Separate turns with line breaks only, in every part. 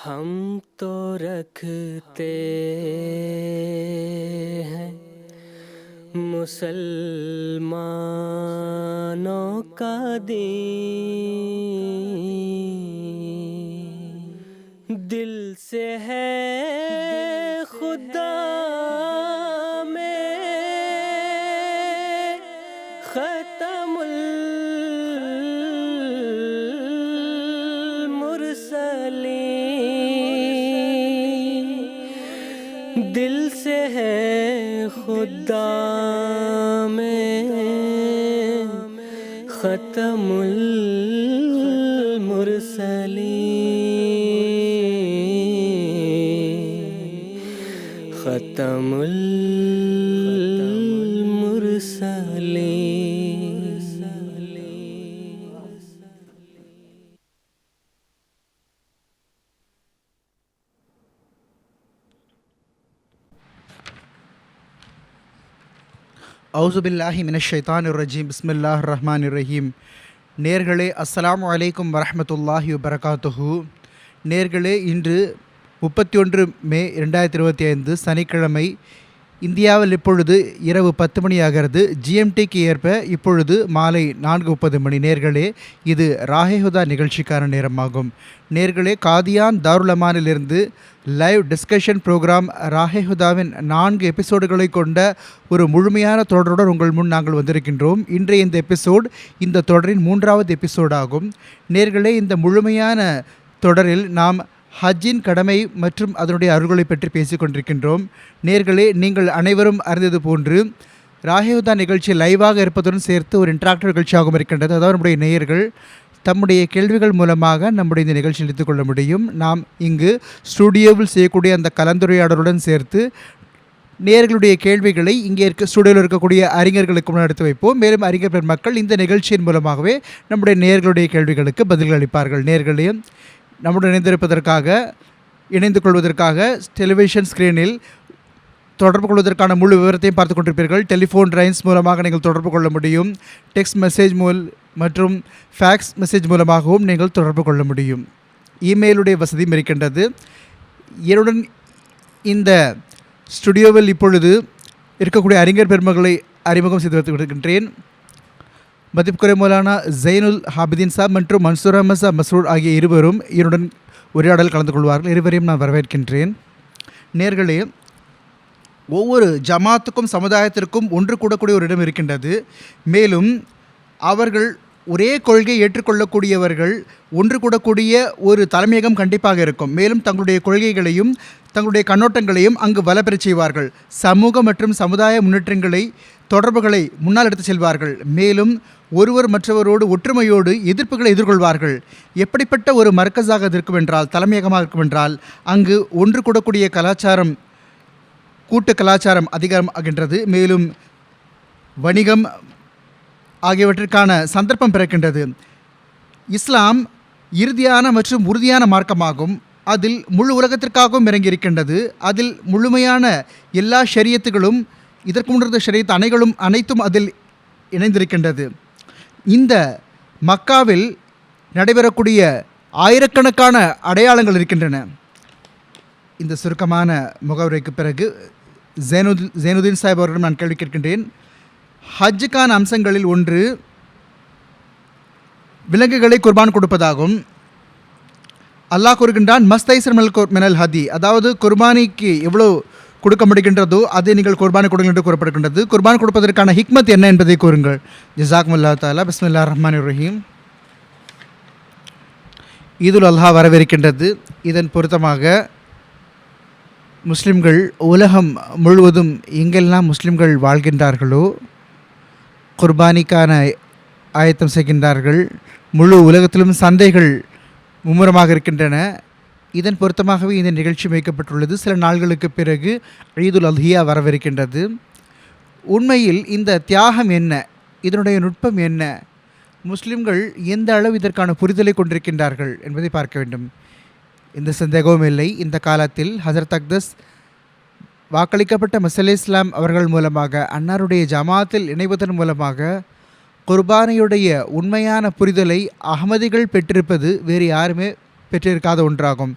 हम तो रखते हैं मुसलमानों का दीन, दिल से है खुदा में खत्मुल मुरसलीन, दिल से है खुदा में खत्मुल मुरसलीन, खत्मुल मुरसलीन।
அவுசுபில்லாஹி மினஷ்ஷைத்தானிர் ரஜீம் பிஸ்மில்லாஹிர் ரஹ்மானிர் ரஹீம். நேர்களே அஸ்ஸலாமு அலைக்கும் வரஹ்மத்துல்லாஹி வபரகாத்துஹு. நேர்களே, இன்று 31 மே 2025 சனிக்கிழமை. இந்தியாவில் இப்பொழுது இரவு 10 மணி ஆகிறது. ஜிஎம்டிக்கு ஏற்ப இப்பொழுது மாலை 4:30 மணி. நேர்களே, இது ராஹேஹுதா நிகழ்ச்சிக்கான நேரமாகும். நேர்களே, காதியான் தாருலமானிலிருந்து லைவ் டிஸ்கஷன் ப்ரோக்ராம் ராஹேஹுதாவின் 4 எபிசோடுகளை கொண்ட ஒரு முழுமையான தொடருடன் உங்கள் முன் நாங்கள் வந்திருக்கின்றோம். இன்றைய இந்த எபிசோட் இந்த தொடரின் 3வது எபிசோடாகும். நேர்களே, இந்த முழுமையான தொடரில் நாம் ஹஜ்ஜின் கடமை மற்றும் அதனுடைய அருள்களை பற்றி பேசிக் கொண்டிருக்கின்றோம். நேர்களே, நீங்கள் அனைவரும் அறிந்தது போன்று ராஹேஹுதா நிகழ்ச்சி லைவாக இருப்பதுடன் சேர்த்து ஒரு இன்டராக்டிவ் நிகழ்ச்சியாகவும் இருக்கின்றது. அதாவது நம்முடைய நேயர்கள் தம்முடைய கேள்விகள் மூலமாக நம்முடைய இந்த நிகழ்ச்சியில் எடுத்துக்கொள்ள முடியும். நாம் இங்கு ஸ்டுடியோவில் செய்யக்கூடிய அந்த கலந்துரையாடலுடன் சேர்த்து நேயர்களுடைய கேள்விகளை இங்கே ஸ்டுடியோவில் இருக்கக்கூடிய அறிஞர்களுக்கு முன்னாடி எடுத்து வைப்போம். மேலும் அறிஞர் பெருமக்கள் இந்த நிகழ்ச்சியின் மூலமாகவே நம்முடைய நேயர்களுடைய கேள்விகளுக்கு பதில்கள் அளிப்பார்கள். நேயர்களே, நம்முடன் இணைந்து கொள்வதற்காக டெலிவிஷன் ஸ்க்ரீனில் தொடர்பு கொள்வதற்கான முழு விவரத்தையும் பார்த்து கொண்டிருப்பீர்கள். டெலிஃபோன் லைன்ஸ் மூலமாக நீங்கள் தொடர்பு கொள்ள முடியும். டெக்ஸ்ட் மெசேஜ் மற்றும் ஃபேக்ஸ் மெசேஜ் மூலமாகவும் நீங்கள் தொடர்பு கொள்ள முடியும். இமெயிலுடைய வசதியும் இருக்கின்றது. என்னுடன் இந்த ஸ்டுடியோவில் இப்பொழுது இருக்கக்கூடிய அறிஞர் பெருமக்களை அறிமுகம் செய்து வைத்துக்கின்றேன். மதிப்புக்குறை மௌலானா ஜைனுல் ஹாபிதீன் சாப் மற்றும் மன்சூர் அஹமத் சாப் மஸ்ரூர் ஆகிய இருவரும் என்னுடன் உரையாடல் கலந்து கொள்வார்கள். இருவரையும் நான் வரவேற்கின்றேன். நேர்களே, ஒவ்வொரு ஜமாத்துக்கும் சமுதாயத்திற்கும் ஒன்று கூடக்கூடிய ஒரு இடம் இருக்கின்றது. மேலும் அவர்கள் ஒரே கொள்கையை ஏற்றுக்கொள்ளக்கூடியவர்கள் ஒன்று கூடக்கூடிய ஒரு தலைமையகம் கண்டிப்பாக இருக்கும். மேலும் தங்களுடைய கொள்கைகளையும் தங்களுடைய கண்ணோட்டங்களையும் அங்கு வலப்பெறச் செய்வார்கள். சமூக மற்றும் சமுதாய முன்னேற்றங்களை தொடர்புகளை முன்னால் எடுத்து செல்வார்கள். மேலும் ஒருவர் மற்றவரோடு ஒற்றுமையோடு எதிர்ப்புகளை எதிர்கொள்வார்கள். எப்படிப்பட்ட ஒரு மர்க்கஸாக இருக்கும் என்றால், தலைமையகமாக இருக்கும் என்றால், அங்கு ஒன்று கூடக்கூடிய கலாச்சாரம், கூட்டு கலாச்சாரம் அதிகமாகின்றது. மேலும் வணிகம் ஆகியவற்றிற்கான சந்தர்ப்பம் பிறக்கின்றது. இஸ்லாம் இறுதியான மற்றும் உறுதியான மார்க்கமாகும். அதில் முழு உலகத்திற்காகவும் இறங்கியிருக்கின்றது. அதில் முழுமையான எல்லா ஷரியத்துகளும், இதற்கு முன்னிருந்த ஷரியத் அனைத்தும் அதில் இணைந்திருக்கின்றது. இந்த மக்காவில் நடைபெறக்கூடிய ஆயிரக்கணக்கான அடையாளங்கள் இருக்கின்றன. இந்த சுருக்கமான முகவுரைக்கு பிறகு ஜைனுதீன் சாஹிப் அவர்களிடம் நான் கேள்வி கேட்கின்றேன். ஹஜ்ஜுக்கான அம்சங்களில் ஒன்று விலங்குகளை குர்பான் கொடுப்பதாகும். அல்லாஹ் கூறுகின்றான், மஸ்தைசர் மினல் ஹதி, அதாவது குர்பானிக்கு எவ்வளோ கொடுக்க முடிகின்றதோ அதை நீங்கள் குர்பானை கொடுங்கள் என்று கூறப்படுகின்றது. குர்பான் கொடுப்பதற்கான ஹிக்மத் என்ன என்பதை கூறுங்கள். ஜஸாக்குமுல்லாஹ் தஆலா. பிஸ்மில்லாஹிர் ரஹ்மானிர் ரஹீம். ஈதுல் அல்ஹா வரவிருக்கின்றது. இதன் பொருத்தமாக முஸ்லிம்கள் உலகம் முழுவதும் எங்கெல்லாம் முஸ்லிம்கள் வாழ்கின்றார்களோ குர்பானிக்கான ஆயத்தம் செய்கின்றார்கள். முழு உலகத்திலும் சந்தைகள் மும்முரமாக இருக்கின்றன. இதன் பொருத்தமாகவே இந்த நிகழ்ச்சி வைக்கப்பட்டுள்ளது. சில நாள்களுக்கு பிறகு ஈதுல் அல்ஹியா வரவிருக்கின்றது. உண்மையில் இந்த தியாகம் என்ன, இதனுடைய நுட்பம் என்ன, முஸ்லிம்கள் எந்த அளவு இதற்கான புரிதலை கொண்டிருக்கின்றார்கள் என்பதை பார்க்க வேண்டும். எந்த சந்தேகமும் இல்லை, இந்த காலத்தில் ஹஜரத் அக்தஸ் வாக்களிக்கப்பட்ட மசீஹ் இஸ்லாம் அவர்கள் மூலமாக, அன்னாருடைய ஜமாத்தில் இணைவதன் மூலமாக குர்பானியுடைய உண்மையான புரிதலை அகமதிகள் பெற்றிருப்பது வேறு யாருமே பெற்றிருக்காத ஒன்றாகும்.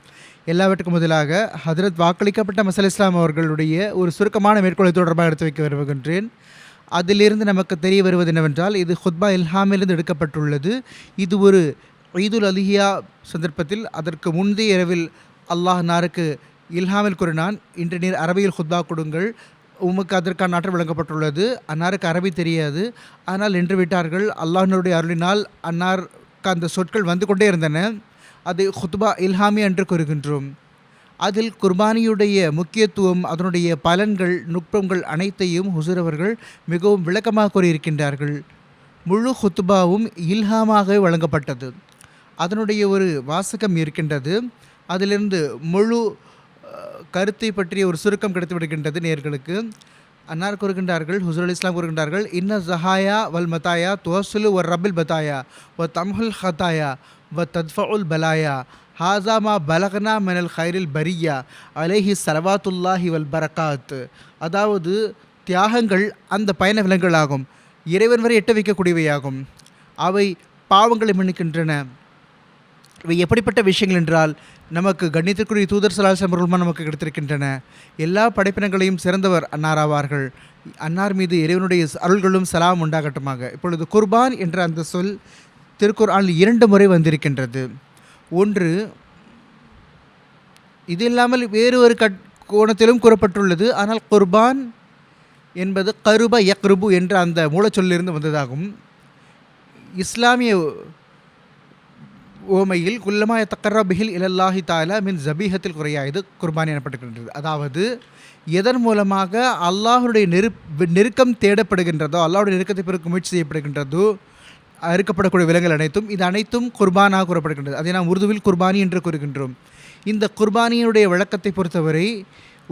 எல்லாவற்றுக்கும் முதலாக ஹதரத் வாக்களிக்கப்பட்ட மசல் இஸ்லாம் அவர்களுடைய ஒரு சுருக்கமான மேற்கோளை தொடர்பாக எடுத்து வைக்க விரும்புகின்றேன். அதிலிருந்து நமக்கு தெரிய வருவது என்னவென்றால், இது ஹுத்பா இல்ஹாமிலிருந்து எடுக்கப்பட்டுள்ளது. இது ஒரு ஈதுல் அலிஹியா சந்தர்ப்பத்தில் அதற்கு முந்தைய இரவில் அல்லாஹ் நாருக்கு இல்ஹாமில் கூறினான், இன்று நீர் அரபியில் ஹுத்பா கொடுங்கள், உமக்கு அதற்கான ஆற்றல் வழங்கப்பட்டுள்ளது. அன்னாருக்கு அரபி தெரியாது, ஆனால் நின்று விட்டார்கள். அல்லாஹ்னுடைய அருளினால் அன்னாருக்கு அந்த சொற்கள் வந்து கொண்டே இருந்தன. அது ஹுத்பா இல்ஹாமி என்று கூறுகின்றோம். அதில் குர்பானியுடைய முக்கியத்துவம், அதனுடைய பலன்கள், நுட்பங்கள் அனைத்தையும் ஹுசூர் அவர்கள் மிகவும் விளக்கமாக கூறியிருக்கின்றார்கள். முழு ஹுத்பாவும் இல்ஹாமாக வழங்கப்பட்டது. அதனுடைய ஒரு வாசகம் இருக்கின்றது. அதிலிருந்து முழு கருத்தை பற்றிய ஒரு சுருக்கம் கிடைத்து விடுகின்றது நேயர்களுக்கு. அன்னார் கூறுகின்றார்கள், ஹுசூர் இஸ்லாம் கூறுகின்றார்கள், இன்ன ஜஹாயா வல் மதாயா துவசுலு வர் ரபில் பதாயா வ தம்ஹுல் ஹதாயா வ தத்ஃபஉல் பலாயா ஹாசா மா பலகனா மினல் ஹைரில் பரியா அலைஹி சலவாத்துல்லாஹி வல் பரகாத். அதாவது தியாகங்கள் அந்த பயண விலங்குகளாகும், இறைவன் வரை எட்ட வைக்கக்கூடியவையாகும். அவை பாவங்களை மன்னிக்கின்றன. இவை எப்படிப்பட்ட விஷயங்கள் என்றால், நமக்கு கண்ணியத்திற்குரிய தூதர் ஸல்லல்லாஹு அலைஹி வஸல்லம் நமக்கு கிடைத்திருக்கின்றன. எல்லா படைப்பினங்களையும் சிறந்தவர் அன்னார் ஆவார்கள். அன்னார் மீது இறைவனுடைய அருள்களும் சலாம் உண்டாகட்டுமாக. இப்பொழுது குர்பான் என்ற அந்த சொல் திருக்குர்ஆனில் 2 முறை வந்திருக்கின்றது. ஒன்று, இது இல்லாமல் வேறு ஒரு கோணத்திலும் கூறப்பட்டுள்ளது. ஆனால் குர்பான் என்பது கருப யக்ருபு என்ற அந்த மூலச்சொல்லிருந்து வந்ததாகும். இஸ்லாமிய ஓமையில் குல்லமா தக்கர்ரா பிஹில் இலல்லாஹி தாலா மின் ஜபீஹத்தில் குறையா, இது குர்பானி எனப்பட்டுகின்றது. அதாவது எதன் மூலமாக அல்லாஹுடைய நெருக்கம் தேடப்படுகின்றதோ, அல்லாஹுடைய நெருக்கத்தை பெருக்க முயற்சி செய்யப்படுகின்றதோ, அறுக்கப்படக்கூடிய விலங்குகள் அனைத்தும், இது அனைத்தும் குர்பானாக கூறப்படுகின்றது. அதை நாம் உருதுவில் குர்பானி என்று கூறுகின்றோம். இந்த குர்பானியுடைய வழக்கத்தை பொறுத்தவரை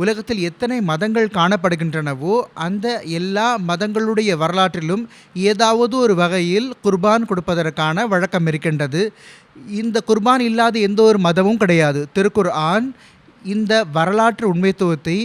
உலகத்தில் எத்தனை மதங்கள் காணப்படுகின்றனவோ அந்த எல்லா மதங்களுடைய வரலாற்றிலும் ஏதாவது ஒரு வகையில் குர்பான் கொடுப்பதற்கான வழக்கம் இருக்கின்றது. இந்த குர்பான் இல்லாத எந்த ஒரு மதமும் கிடையாது. திருக்குர்ஆன் இந்த வரலாற்று உண்மைத்துவத்தை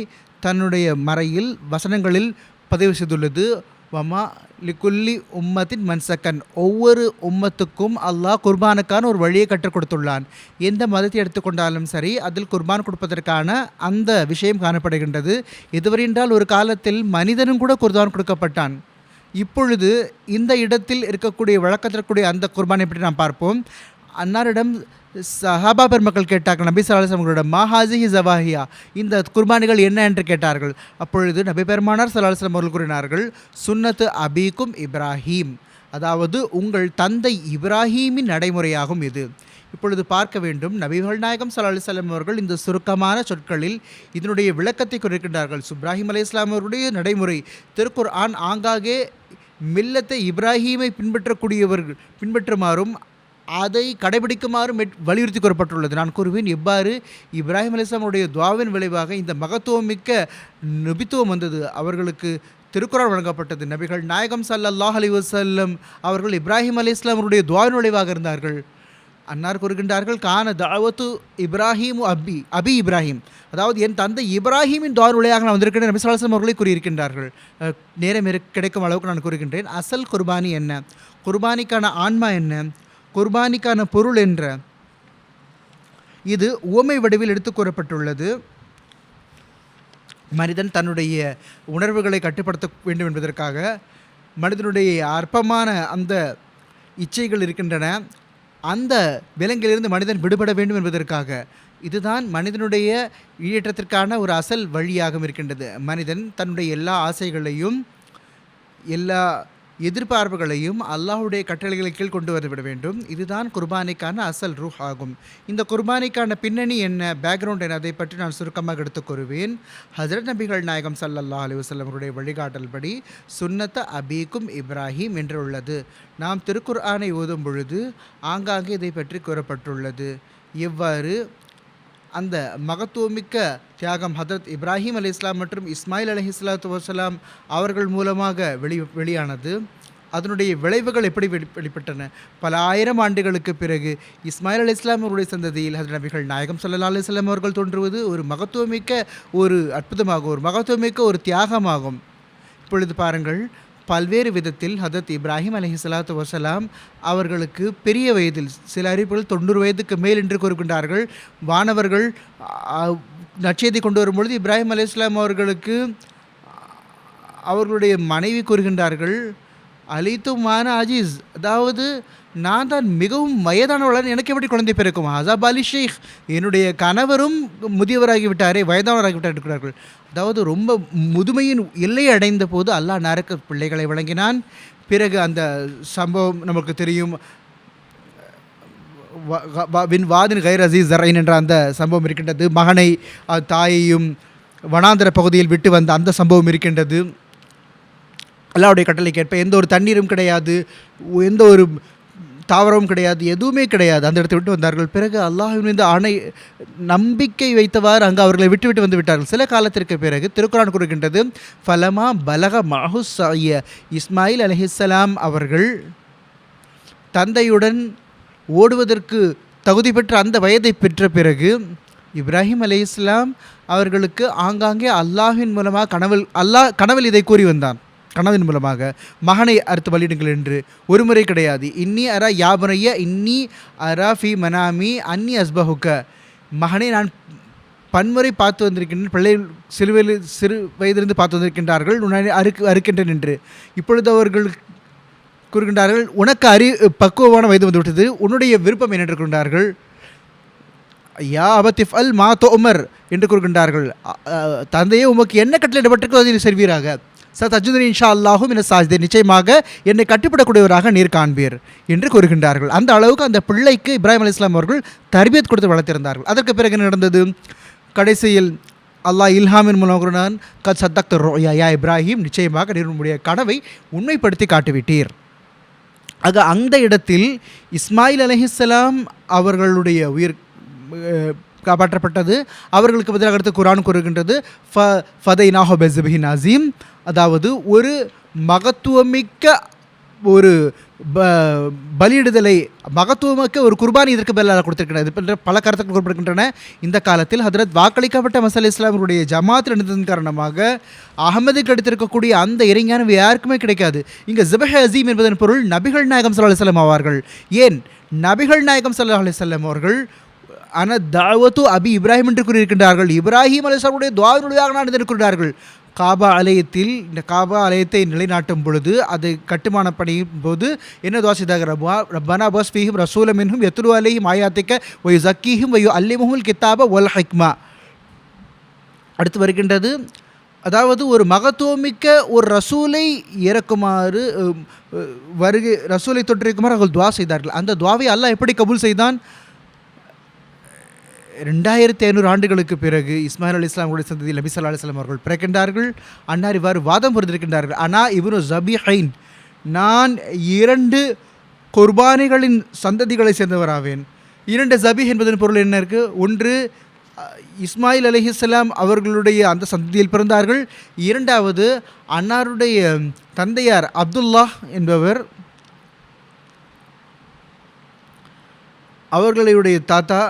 தன்னுடைய மறையில் வசனங்களில் பதிவு செய்துள்ளது. வமா லிக்குல்லி உம்மத்தின் மன்சக்கன், ஒவ்வொரு உம்மத்துக்கும் அல்லாஹ் குர்பானுக்கான ஒரு வழியை கற்றுக் கொடுத்துள்ளான். எந்த மதத்தை எடுத்துக்கொண்டாலும் சரி, அதில் குர்பான் கொடுப்பதற்கான அந்த விஷயம் காணப்படுகின்றது. எதுவரை என்றால் ஒரு காலத்தில் மனிதனும் கூட குர்பான் கொடுக்கப்பட்டான். இப்பொழுது இந்த இடத்தில் இருக்கக்கூடிய வழக்கத்திற்குரிய அந்த குர்பானை பற்றி நாம் பார்ப்போம். அன்னாரிடம் சஹாபா பெருமக்கள் கேட்டார்கள், நபி ஸல்லல்லாஹு அலைஹி வஸல்லம், மா ஹாஸிஹி ஸவாஹியா, இந்த குர்பானிகள் என்ன என்று கேட்டார்கள். அப்பொழுது நபி பெருமானார் ஸல்லல்லாஹு அலைஹி வஸல்லம் அவர்கள் கூறினார்கள், சுன்னத்து அபீக்கும் இப்ராஹீம், அதாவது உங்கள் தந்தை இப்ராஹீமின் நடைமுறையாகும் இது. இப்பொழுது பார்க்க வேண்டும், நபிகள் நாயகம் ஸல்லல்லாஹு அலைஹி வஸல்லம் அவர்கள் இந்த சுருக்கமான சொற்களில் இதனுடைய விளக்கத்தை குறிக்கின்றார்கள். இப்ராஹீம் அலைஹிஸ்ஸலாம் அவருடைய நடைமுறை திருக்குர்ஆன் ஆங்காங்கே மில்லத்தை இப்ராஹீமை பின்பற்றுமாறும் அதை கடைபிடிக்குமாறும் வலியுறுத்தி கூறப்பட்டுள்ளது. நான் கூறுவேன், எவ்வாறு இப்ராஹிம் அலைஹிஸ்ஸலாமுடைய துஆவின் விளைவாக இந்த மகத்துவமிக்க நபித்துவம் வந்தது. அவர்களுக்கு திருக்குர்ஆன் வழங்கப்பட்டது. நபிகள் நாயகம் ஸல்லல்லாஹு அலைஹி வஸல்லம் அவர்கள் இப்ராஹிம் அலைஹிஸ்ஸலாமுடைய துஆவின் விளைவாக இருந்தார்கள். அன்னார் கூறுகின்றார்கள், கான தஅவத்து இப்ராஹிம் அபி இப்ராஹிம், அதாவது என் தந்தை இப்ராஹிமின் துஆவின் விளைவாக நான் வந்திருக்கிறேன் நபி ஸல்லல்லாஹு அலைஹி வஸல்லம் அவர்களே கூறியிருக்கின்றார்கள். நேரம் கிடைக்கும் அளவுக்கு நான் கூறுகின்றேன். அசல் குர்பானி என்ன, குர்பானிக்கான ஆன்மா என்ன, குர்பானிக்கான பொருள் என்ற இது உவமை வடிவில் எடுத்து கூறப்பட்டுள்ளது. மனிதன் தன்னுடைய உணர்வுகளை கட்டுப்படுத்த வேண்டும் என்பதற்காக, மனிதனுடைய அற்பமான அந்த இச்சைகள் இருக்கின்றன, அந்த விலங்கிலிருந்து மனிதன் விடுபட வேண்டும் என்பதற்காக, இதுதான் மனிதனுடைய ஈடேற்றத்திற்கான ஒரு அசல் வழியாக இருக்கின்றது. மனிதன் தன்னுடைய எல்லா ஆசைகளையும் எல்லா எதிர்பார்ப்புகளையும் அல்லாஹுடைய கட்டளைகளை கீழ் கொண்டு வந்துவிட வேண்டும். இதுதான் குர்பானிக்கான அசல் ரூஹ் ஆகும். இந்த குர்பானிக்கான பின்னணி என்ன, பேக்ரவுண்ட் என்ன, அதை பற்றி நான் சுருக்கமாக எடுத்து கூறுவேன். ஹஜ்ரத் நபிகள் நாயகம் ஸல்லல்லாஹு அலைஹி வஸல்லம் அவருடைய வழிகாட்டல் படி சுன்னத்த அபீக்கும் இப்ராஹிம் என்று உள்ளது. நாம் திருக்குர்ஆனை ஓதும் பொழுது ஆங்காங்கே இதை பற்றி கூறப்பட்டுள்ளது. எவ்வாறு அந்த மகத்துவமிக்க தியாகம் ஹதரத் இப்ராஹிம் அலைஹிஸ்ஸலாம் மற்றும் இஸ்மாயில் அலைஹிஸ்ஸலாத்து வஸ்ஸலாம் அவர்கள் மூலமாக வெளியானது. அதனுடைய விளைவுகள் எப்படி வெளிப்பட்டன. பல ஆயிரம் ஆண்டுகளுக்கு பிறகு இஸ்மாயில் அலைஹிஸ்ஸலாம் அவருடைய சந்ததியில் ஹஜ்ரத் நபிகள் நாயகம் ஸல்லல்லாஹு அலைஹி வஸல்லம் அவர்கள் தோன்றுவது ஒரு மகத்துவமிக்க ஒரு அற்புதமாகும், ஒரு மகத்துவமிக்க ஒரு தியாகமாகும். இப்பொழுது பாருங்கள், பல்வேறு விதத்தில் ஹதரத் இப்ராஹிம் அலைஹிஸ்ஸலாத்து வஸலாம் அவர்களுக்கு பெரிய வயதில், சில அறிவிப்புகள் 90 வயதுக்கு மேல் என்று கூறுகின்றார்கள். வானவர்கள் நற்செய்தி கொண்டு வரும்பொழுது இப்ராஹிம் அலைஹிஸ்ஸலாம் அவர்களுக்கு அவர்களுடைய மனைவி கூறுகின்றார்கள், அலித்து மான அஜீஸ், அதாவது நான் தான் மிகவும் வயதானவளான், எனக்கு எப்படி குழந்தை பிறக்கும்? ஹசாப் அலி ஷேக், என்னுடைய கணவரும் முதியவராகிவிட்டாரே, வயதானவராகிவிட்டார் இருக்கிறார்கள். அதாவது ரொம்ப முதுமையின் எல்லையை அடைந்த போது அல்லாஹ் நரக்க பிள்ளைகளை வழங்கினான். பிறகு அந்த சம்பவம் நமக்கு தெரியும். வாதின் கைர் அசீஸ் ஜரைன் என்ற அந்த சம்பவம் இருக்கின்றது. மகனை தாயையும் வனாந்தர பகுதியில் விட்டு வந்த அந்த சம்பவம் இருக்கின்றது. அல்லாஹ்வுடைய கட்டளைக்கேற்ப எந்த ஒரு தண்ணீரும் கிடையாது, எந்த ஒரு தாவரமும் கிடையாது, எதுவுமே கிடையாது. அந்த இடத்தை விட்டு வந்தார்கள். பிறகு அல்லாஹ்வின் மீது நம்பிக்கை வைத்தவாறு அங்கு அவர்களை விட்டு வந்து விட்டார்கள். சில காலத்திற்கு பிறகு திருக்குர்ஆன் கூறுகின்றது, ஃபலமா பலக மஹு ஸஅய, இஸ்மாயில் அலைஹிஸ்ஸலாம் அவர்கள் தந்தையுடன் ஓடுவதற்கு தகுதி பெற்ற அந்த வயதை பெற்ற பிறகு இப்ராஹிம் அலைஹிஸ்ஸலாம் அவர்களுக்கு ஆங்காங்கே அல்லாஹ்வின் மூலமாக கனவில் இதை கூறி வந்தான். கனவின் மூலமாக மகனை அறுத்து பலியிடுங்கள் என்று. ஒரு முறை கிடையாது. இன்னி அரா யாபனைய இன்னி அரா ஃபி மனாமி அன்னி அஸ்பஹுக்க, மகனை நான் பன்முறை பார்த்து வந்திருக்கின்றேன், பிள்ளைகள் சிறு வயதிலிருந்து பார்த்து வந்திருக்கின்றார்கள், உன்னை அறுக்கின்றேன் என்று. இப்பொழுது அவர்கள் கூறுகின்றார்கள், உனக்கு பக்குவமான வயது வந்துவிட்டது, உன்னுடைய விருப்பம் என்ன என்று கூறுகின்றார்கள். யா அபத்திஃப் அல் மா தோமர் என்று கூறுகின்றார்கள். தந்தையே, உமக்கு என்ன கட்டளையிடப்பட்டிருக்கோ அதில் செல்வீராக. தஜுதனி இன்ஷா அல்லாஹு மின சாஜிதே, நிச்சயமாக என்னை கட்டுப்படக்கூடியவராக நீர் காண்பீர் என்று கூறுகின்றார்கள். அந்த அளவுக்கு அந்த பிள்ளைக்கு இப்ராஹிம் அலைஹிஸ்ஸலாம் அவர்கள் தர்பியத் கொடுத்து வளர்த்திருந்தார்கள். அதற்கு பிறகு என்ன நடந்தது? கடைசியில் அல்லாஹ் இல்ஹாமின் மூலம் கூறினான், கத் சத்தக்த ருயா யா இப்ராஹிம், நிச்சயமாக நீர் உன்னுடைய கனவை உண்மைப்படுத்தி காட்டிவிட்டீர். ஆக அந்த இடத்தில் இஸ்மாயில் அலைஹிஸ்ஸலாம் அவர்களுடைய உயிர் காப்பாற்றப்பட்டது. அவர்களுக்கு பதிலாக அடுத்து குர்ஆன் கூறுகின்றது, ஃபதைனாஹு பிஸிபிஹின் அஸீம், அதாவது ஒரு மகத்துவமிக்க ஒரு பலியிடுதலை, மகத்துவமிக்க ஒரு குர்பானி இதற்கு பதிலாக கொடுத்திருக்கிறது. இது போன்ற பல கருத்துக்கள் குறிப்பிடுகின்றன. இந்த காலத்தில் ஹதரத் வாக்களிக்கப்பட்ட மஸீஹ் இஸ்லாமுடைய ஜமாத்தில் இருந்ததன் காரணமாக அகமதுக்கு எடுத்திருக்கக்கூடிய அந்த இறைஞானம் யாருக்குமே கிடைக்காது. இங்கே ஸிபஹ் அஸீம் என்பதன் பொருள் நபிகள் நாயகம் ஸல்லல்லாஹு அலைஹி வஸல்லம் அவர்கள். ஏன் நபிகள் நாயகம் ஸல்லல்லாஹு அலைஹி வஸல்லம் அவர்கள் அன தாவத்து அபி இப்ராஹிம் என்று கூறியிருக்கின்றார்கள். இப்ராஹிம் அலைஹிஸ்ஸலாமுடைய துஆவினுடையாக நான் என்று கூறுகிறார்கள். காபா ஆலயத்தில் இந்த காபா ஆலயத்தை நிலைநாட்டும் பொழுது, அது கட்டுமான பணியின் போது என்ன துஆ செய்தார்கள்? ரப்பனா பஸ் ஃபீஹிம் ரசூல மின்ஹும் யத்லு அலைஹிம் ஆயாத்திக வ யுஸக்கீஹிம் வ யுஅல்லிமுஹுல் கிதாப வல் ஹிக்மா. அடுத்து வருகின்றது, அதாவது ஒரு மகத்துவமிக்க ஒரு ரசூலை இறக்குமாறு ரசூலை தொற்றிருக்குமாறு அவர்கள் துஆ செய்தார்கள். அந்த துஆவை அல்லாஹ் எப்படி கபூல் செய்தான்? 2500 ஆண்டுகளுக்கு பிறகு இஸ்மாயில் அலைஹிஸ்ஸலாமுடைய சந்ததியில் நபி ஸல்லல்லாஹு அலைஹி வஸல்லம் அவர்கள் பிறக்கின்றார்கள். அன்னார் இவ்வாறு வாதம் புரிந்திருக்கின்றார்கள், அனா இப்னு ஸபீஹைன், நான் 2 குர்பானிகளின் சந்ததிகளை சேர்ந்தவராவேன். 2 ஸபீஹ் என்பதன் பொருள் என்ன இருக்குது? ஒன்று இஸ்மாயில் அலைஹிஸ்ஸலாம் அவர்களுடைய அந்த சந்ததியில் பிறந்தார்கள். இரண்டாவது அன்னாருடைய தந்தையார் அப்துல்லாஹ் என்பவர், அவர்களுடைய தாத்தா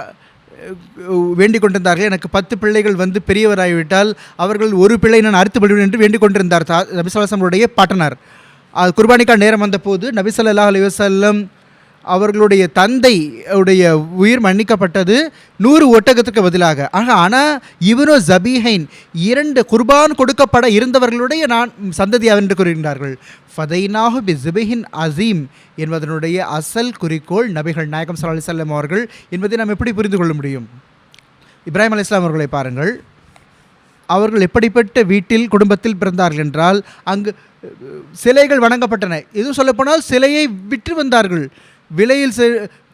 வேண்டிக் கொண்டிருந்தார்கள், எனக்கு 10 பிள்ளைகள் வந்து பெரியவராகிவிட்டால் அவர்கள் ஒரு பிள்ளை நான் அறுத்து பலியிடுவேன் என்று வேண்டிக் கொண்டிருந்தார் நபி ஸல்லல்லாஹு அலைஹி வஸல்லம் பாட்டனார். குர்பானிக்கான நேரம் வந்த போது நபி ஸல்லல்லாஹு அலைஹி வஸல்லம் அவர்களுடைய தந்தை உடைய உயிர் மன்னிக்கப்பட்டது 100 ஒட்டகத்துக்கு பதிலாக. ஆனால் இவனோ ஜபீஹைன், 2 குர்பான் கொடுக்கப்பட இருந்தவர்களுடைய நான் சந்ததியார் என்று கூறுகின்றார்கள். ஃபதைனாஹு பிஸிபிஹின் அஸீம் என்பதனுடைய அசல் குறிக்கோள் நபிகள் நாயகம் ஸல்லல்லாஹு அலைஹி வஸல்லம் அவர்கள் என்பதை நாம் எப்படி புரிந்து கொள்ள முடியும்? இப்ராஹிம் அலைஹிஸ்ஸலாம் அவர்களை பாருங்கள். அவர்கள் எப்படிப்பட்ட வீட்டில் குடும்பத்தில் பிறந்தார்கள் என்றால், அங்கு சிலைகள் வணங்கப்பட்டன. எதுவும் சொல்லப்போனால் சிலையை விற்று வந்தார்கள். விலையில்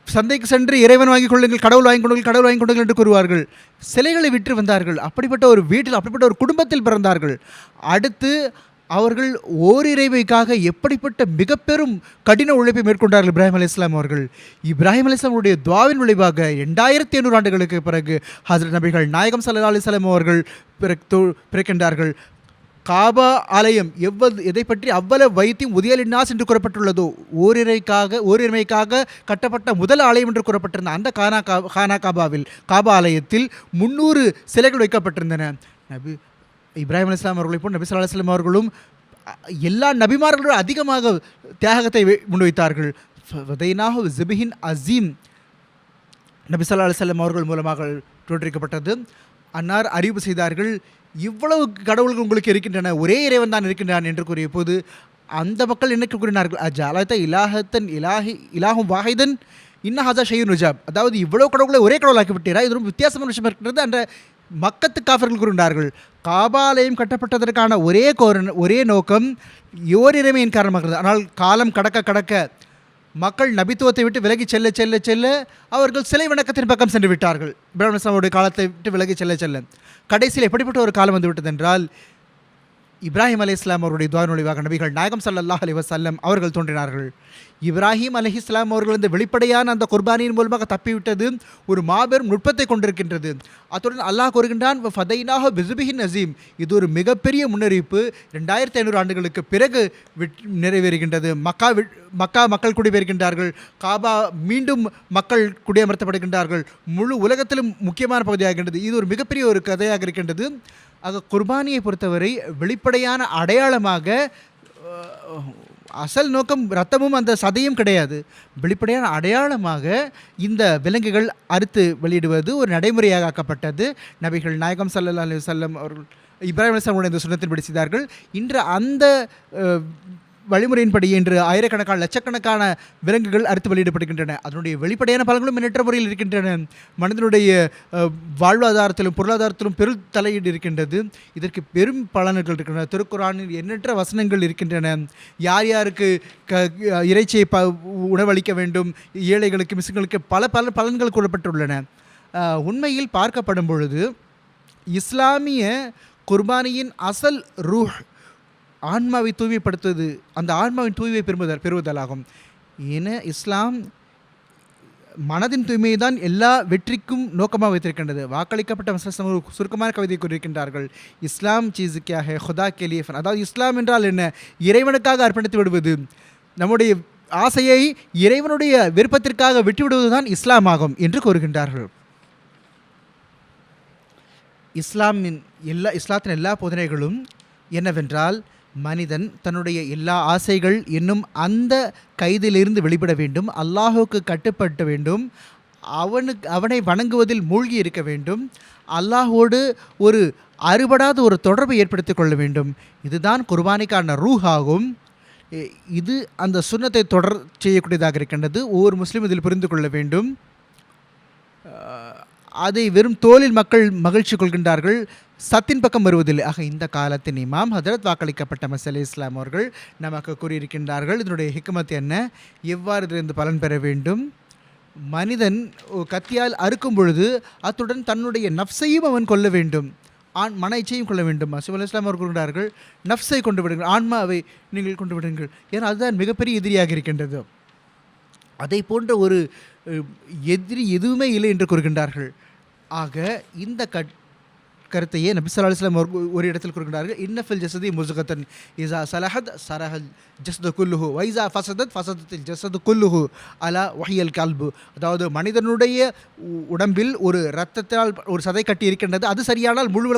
சந்தைக்கு சென்று இறைவன் வாங்கிக் கொள்ளுங்கள், கடவுள் வாங்கிக் கொள்ளுங்கள், கடவுள் வாங்கிக் கொள்ளுங்கள் என்று கூறுவார்கள். சிலைகளை விற்று வந்தார்கள். அப்படிப்பட்ட ஒரு வீட்டில், அப்படிப்பட்ட ஒரு குடும்பத்தில் பிறந்தார்கள். அடுத்து அவர்கள் ஓரிறைவைக்காக எப்படிப்பட்ட மிக பெரும் கடின உழைப்பை மேற்கொண்டார்கள் இப்ராஹிம் அலைஹிஸ்ஸலாம் அவர்கள். இப்ராஹிம் அலைஹிஸ்ஸலாமுடைய துஆவின் விளைவாக 2500 ஆண்டுகளுக்கு பிறகு ஹஜ்ரத் நபிகள் நாயகம் ஸல்லல்லாஹு அலைஹி வஸல்லம் அவர்கள் பிறக்கின்றார்கள். காபா ஆலயம் எதை பற்றி அவ்வளவு வைத்தியம் உதயலின்னாஸ் என்று கூறப்பட்டுள்ளதோ, ஓரிறைமைக்காக கட்டப்பட்ட முதல் ஆலயம் என்று கூறப்பட்டிருந்த அந்த கானா காபாவில், காபா ஆலயத்தில் 300 சிலைகள் வைக்கப்பட்டிருந்தன. நபி இப்ராஹிம் அலைஹிஸ்ஸலாம் அவர்களை போல் நபி ஸல்லல்லாஹு அலைஹி வஸல்லம் அவர்களும் எல்லா நபிமார்களும் அதிகமாக தியாகத்தை முன்வைத்தார்கள். வதைனாஹு ஜிபிஹின் அசீம் நபி ஸல்லல்லாஹு அலைஹி வஸல்லம் அவர்கள் மூலமாக தோற்றுவிக்கப்பட்டது. அன்னார் அறிவு செய்தார்கள், இவ்வளவு கடவுள்கள் உங்களுக்கு இருக்கின்றன, ஒரே இறைவன் தான் இருக்கின்றான் என்று கூறிய போது அந்த மக்கள் என்ன கூறினார்கள், அஜாலத்த இலாஹத்தன் இலாஹும் வாஹிதன் இன்னஹாதா ஷையுன் உஜாப், அதாவது இவ்வளவு கடவுளை ஒரே கடவுளாக்கி விட்டீரா, இது ரொம்ப வித்தியாசமான விஷயம் இருக்கின்றது என்ற மக்கத்து காஃபிர்கள் கூறினார்கள். காபாலயம் கட்டப்பட்டதற்கான ஒரே நோக்கம் ஓரிறைமையின் காரணமாக. ஆனால் காலம் கடக்க கடக்க மக்கள் நபித்துவத்தை விட்டு விலகி செல்ல செல்ல செல்ல அவர்கள் சிலை வணக்கத்தின் பக்கம் சென்று விட்டார்கள். இப்ராஹிம் இஸ்லாமுடைய காலத்தை விட்டு விலகி செல்ல செல்ல கடைசியில் எப்படிப்பட்ட ஒரு காலம் வந்து விட்டது என்றால், இப்ராஹிம் அலைஹிஸ்ஸலாம் அவருடைய துஆ நுழைவாக நபிகள் நாயகம் ஸல்லல்லாஹு அலைஹி வஸல்லம் அவர்கள் தோன்றினார்கள். இப்ராஹிம் அலைஹிஸ்ஸலாம் அவர்கள் இந்த வெளிப்படையான அந்த குர்பானியின் மூலமாக தப்பிவிட்டது ஒரு மாபெரும் நுட்பத்தை கொண்டிருக்கின்றது. அத்துடன் அல்லாஹ் கூறுகின்றான், ஃபதைனாஹு பிஸுபிஹின் அஸீம், இது ஒரு மிகப்பெரிய முன்னறிவிப்பு 2500 ஆண்டுகளுக்கு பிறகு நிறைவேறுகின்றது. மக்கா மக்கள் குடிபெயர்கின்றார்கள், காபா மீண்டும் மக்கள் குடியமர்த்தப்படுகின்றார்கள், முழு உலகத்திலும் முக்கியமான பகுதியாகின்றது. இது ஒரு மிகப்பெரிய ஒரு கதையாக இருக்கின்றது. ஆக குர்பானியை பொறுத்தவரை வெளிப்படையான அடையாளமாக அசல் நோக்கம் இரத்தமும் அந்த சதையும் கிடையாது. வெளிப்படையான அடையாளமாக இந்த விலங்குகள் அறுத்து வெளியிடுவது ஒரு நடைமுறையாக ஆக்கப்பட்டது. நபிகள் நாயகம் ஸல்லல்லாஹு அலைஹி வஸல்லம் அவர்கள் இப்ராஹிம் அலைஹிஸ்ஸலாம் இந்த சுன்னத்தின்படி செய்தார்கள். இன்று அந்த வழிமுறையின்படி இன்று ஆயிரக்கணக்கான லட்சக்கணக்கான விலங்குகள் அறுத்து வெளியிடப்படுகின்றன. அதனுடைய வெளிப்படையான பலன்களும் எண்ணற்ற முறையில் இருக்கின்றன. மனிதனுடைய வாழ்வாதாரத்திலும் பொருளாதாரத்திலும் பெரும் தலையீடு இருக்கின்றது. இதற்கு பெரும் பலன்கள் இருக்கின்றன. திருக்குர்ஆனில் எண்ணற்ற வசனங்கள் இருக்கின்றன. யார் யாருக்கு இறைச்சியை உணவளிக்க வேண்டும், ஏழைகளுக்கு மிஸ்களுக்கு பல பலன்கள் கூறப்பட்டுள்ளன. உண்மையில் பார்க்கப்படும் பொழுது இஸ்லாமிய குர்பானியின் அசல் ரூஹ் ஆன்மாவை தூய்மைப்படுத்துவது, அந்த ஆன்மாவின் தூய்மை பெறுவதாகும். என இஸ்லாம் மனதின் தூய்மையை தான் எல்லா வெற்றிக்கும் நோக்கமாக வைத்திருக்கின்றது. வாக்களிக்கப்பட்ட முஸ்லிம் ஒரு சுருக்கமான கவிதை கூறியிருக்கின்றார்கள், இஸ்லாம் சீஸ் கியா ஹை खुदा के लिए फन, அதாவது இஸ்லாம் என்றால் என்ன, இறைவனுக்காக அர்ப்பணித்து விடுவது, நம்முடைய ஆசையை இறைவனுடைய விருப்பத்திற்காக விட்டுவிடுவது தான் இஸ்லாம் ஆகும் என்று கூறுகின்றார்கள். இஸ்லாத்தின் எல்லா போதனைகளும் என்னவென்றால், மனிதன் தன்னுடைய எல்லா ஆசைகள் என்னும் அந்த கைதிலிருந்து வெளிப்பட வேண்டும், அல்லாஹுக்கு கட்டுப்பட்டு வேண்டும், அவனை வணங்குவதில் மூழ்கி இருக்க வேண்டும், அல்லாஹோடு ஒரு அறுபடாத ஒரு தொடர்பை ஏற்படுத்திக் கொள்ள வேண்டும். இதுதான் குர்பானிக்கான ரூஹ் ஆகும். இது அந்த சுன்னத்தை தொடர் செய்யக்கூடியதாக இருக்கின்றது. ஒவ்வொரு முஸ்லீம் இதில் புரிந்து கொள்ள வேண்டும். அதை வெறும் தோலில் மக்கள் மகிழ்ச்சி கொள்கின்றார்கள், சத்தின் பக்கம் வருவதில்லை. ஆக இந்த காலத்தின் இமாம் ஹதரத் வாக்களிக்கப்பட்ட மஸீஹ் இஸ்லாம் அவர்கள் நமக்கு கூறியிருக்கின்றார்கள், இதனுடைய ஹிக்மத் என்ன, எவ்வாறு இதிலிருந்து பலன் பெற வேண்டும். மனிதன் கத்தியால் அறுக்கும் பொழுது அத்துடன் தன்னுடைய நஃப்ஸையும் அவன் கொள்ள வேண்டும், மன இச்சையும் கொள்ள வேண்டும். மஸீஹ் இஸ்லாம் அவர்கள் கூறுகிறார்கள், நஃப்ஸை கொண்டு விடுங்கள், ஆன்மாவை நீங்கள் கொண்டு விடுங்கள், ஏன்னா அதுதான் மிகப்பெரிய எதிரியாக இருக்கின்றது. அதை போன்ற ஒரு எதிரி எதுவுமே இல்லை என்று கூறுகின்றார்கள். ஆக இந்த கருத்தையே நபி ஸல்லல்லாஹு அலைஹி வஸல்லம் ஒரு இடத்தில் கூறுகின்றார்கள், இன்னஃபில் ஜஸதி முஸ்கத்தன் இஸா ஸலஹத் ஸலஹல் ஜஸ்து குல்லுஹு வ இஸா ஃபஸதத் ஃபஸதத்தில் ஜஸ்து குல்லுஹு அலா வஹியல் கல்பு, அதாவது மனிதனுடைய உடம்பில் ஒரு இரத்தத்தால் ஒரு சதை கட்டி இருக்கின்றது, அது சரியானால் முழு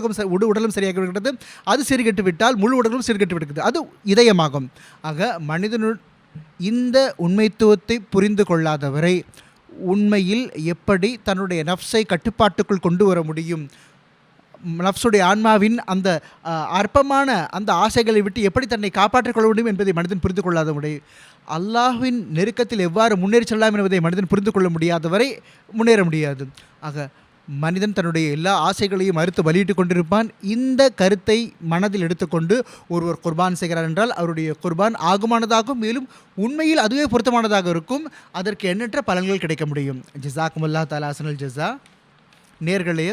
உடலும் சரியாக விடுகின்றது, அது சீர்கெட்டு விட்டால் முழு உடலும் சீர்கெட்டு விடுகிறது, அது இதயமாகும். ஆக மனிதனு இந்த உண்மைத்துவத்தை புரிந்து கொள்ளாதவரை உண்மையில் எப்படி தன்னுடைய நஃப்ஸை கட்டுப்பாட்டுக்குள் கொண்டு வர முடியும், நஃப்ஸுடைய ஆன்மாவின் அந்த அற்பமான அந்த ஆசைகளை விட்டு எப்படி தன்னை காப்பாற்றிக் கொள்ள முடியும் என்பதை மனிதன் புரிந்து கொள்ளாத முடியும். அல்லாஹ்வின் நெருக்கத்தில் எவ்வாறு முன்னேறி செல்லலாம் என்பதை மனிதன் புரிந்து கொள்ள முடியாதவரை முன்னேற முடியாது. ஆக மனிதன் தன்னுடைய எல்லா ஆசைகளையும் மறுத்து வலியிட்டு கொண்டிருப்பான். இந்த கருத்தை மனதில் எடுத்துக்கொண்டு ஒருவர் குர்பான் செய்கிறார் என்றால் அவருடைய குர்பான் ஆகுமானதாகும், மேலும் உண்மையில் அதுவே பொருத்தமானதாக இருக்கும், அதற்கு எண்ணற்ற பலன்கள் கிடைக்க முடியும். ஜஸாக்குமுல்லாஹ் தஆலா அஹ்ஸனுல் ஜஸா. நேர்களே,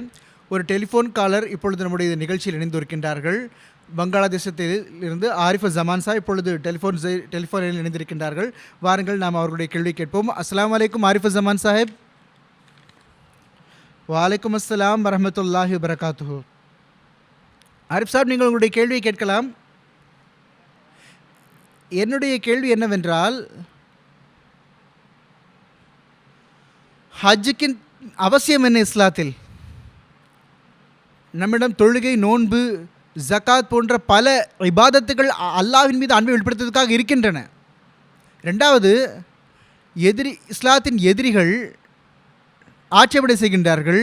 ஒரு டெலிஃபோன் காலர் இப்பொழுது நம்முடைய நிகழ்ச்சியில் இணைந்திருக்கின்றார்கள். வங்காளதேசத்தில் இருந்து ஆரிஃப் ஜமான் சாஹிப் இப்பொழுது டெலிஃபோனில் இணைந்திருக்கின்றார்கள். வாருங்கள் நாம் அவர்களுடைய கேள்வி கேட்போம். அஸ்ஸலாமு அலைக்கும் ஆரிஃப் ஜமான் சாஹிப். வலைக்கும் அஸ்ஸலாம் வரஹ்மத்துல்லாஹி வபரகாத்துஹு. ஆரிஃப் சாஹிப், நீங்கள் உங்களுடைய கேள்வியை கேட்கலாம். என்னுடைய கேள்வி என்னவென்றால், ஹஜ்ஜுக்கின் அவசியம் என்ன இஸ்லாத்தில்? நம்மிடம் தொழுகை, நோன்பு, ஜகாத் போன்ற பல இபாதத்துகள் அல்லாஹ்வின் மீது அன்பை வெளிப்படுத்துவதற்காக இருக்கின்றன. ரெண்டாவது, இஸ்லாத்தின் எதிரிகள் ஆட்சேபனை செய்கின்றார்கள்.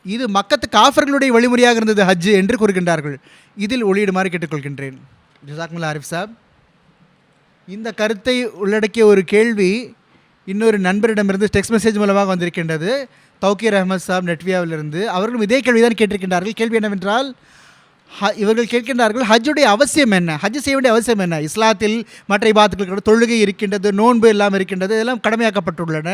இது மக்கத்து காஃபர்களுடைய வழிமுறையாக இருந்தது ஹஜ் என்று கூறுகின்றார்கள். இதில் ஒளியிடுமாறு கேட்டுக்கொள்கின்றேன். ஜஸாக்குமுல்லாஹ் ஆரிஃப் சாப். இந்த கருத்தை உள்ளடக்கிய ஒரு கேள்வி இன்னொரு நண்பரிடமிருந்து டெக்ஸ்ட் மெசேஜ் மூலமாக வந்திருக்கின்றது. தௌக்கீர் அஹமத் சாப் நெட்வியாவிலிருந்து. அவர்களும் இதே கேள்வி தான் கேட்டிருக்கின்றார்கள். கேள்வி என்னவென்றால், இவர்கள் கேட்கின்றார்கள், ஹஜ்ஜுடைய அவசியம் என்ன, ஹஜ் செய்ய வேண்டிய அவசியம் என்ன? இஸ்லாத்தில் மற்ற இபாதத்துகள் தொழுகை இருக்கின்றது, நோன்பு எல்லாம் இருக்கின்றது, இதெல்லாம் கடமையாக்கப்பட்டுள்ளன.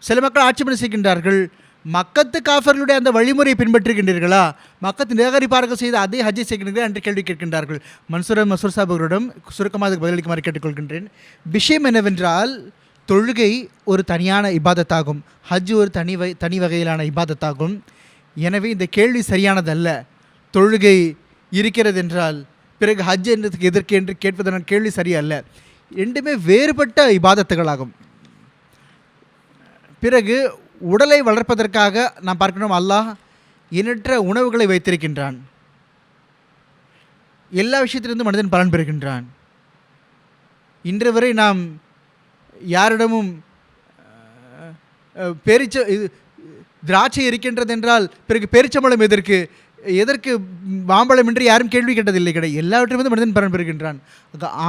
சில மக்கள் ஆட்சேபனை செய்கின்றார்கள், மக்கத்து காஃபர்களுடைய அந்த வழிமுறையை பின்பற்றுகின்றீர்களா, மக்கத்து நிராகரிப்பார்கள் செய்து அதே ஹஜ்ஜை செய்கின்றீர்களா என்று கேள்வி கேட்கின்றார்கள். மன்சூர் சாப் அவர்களிடம் சுருக்கமாக அதுக்கு பதிலளிக்குமாறு கேட்டுக்கொள்கின்றேன். விஷயம் என்னவென்றால், தொழுகை ஒரு தனியான இபாதத்தாகும், ஹஜ் ஒரு தனி வகையிலான இபாதத்தாகும். எனவே இந்த கேள்வி சரியானதல்ல. தொழுகை இருக்கிறது என்றால் பிறகு ஹஜ் என்றதுக்கு எதற்கு என்று கேட்பதன கேள்வி சரியல்ல. ரெண்டுமே வேறுபட்ட இபாதத்துகளாகும். பிறகு உடலை வளர்ப்பதற்காக நாம் பார்க்கணும், அல்லாஹ் எண்ணற்ற உணவுகளை வைத்திருக்கின்றான். எல்லா விஷயத்திலிருந்து மனிதன் பலன் பெறுகின்றான். இன்று வரை நாம் யாரிடமும் திராட்சை இருக்கின்றது என்றால் பிறகு பேரிச்சம்பழம் எதற்கு மாம்பழம் என்று யாரும் கேள்வி கேட்டதில்லை. எல்லாவற்றிலிருந்து மனிதன் பலன் பெறுகின்றான்.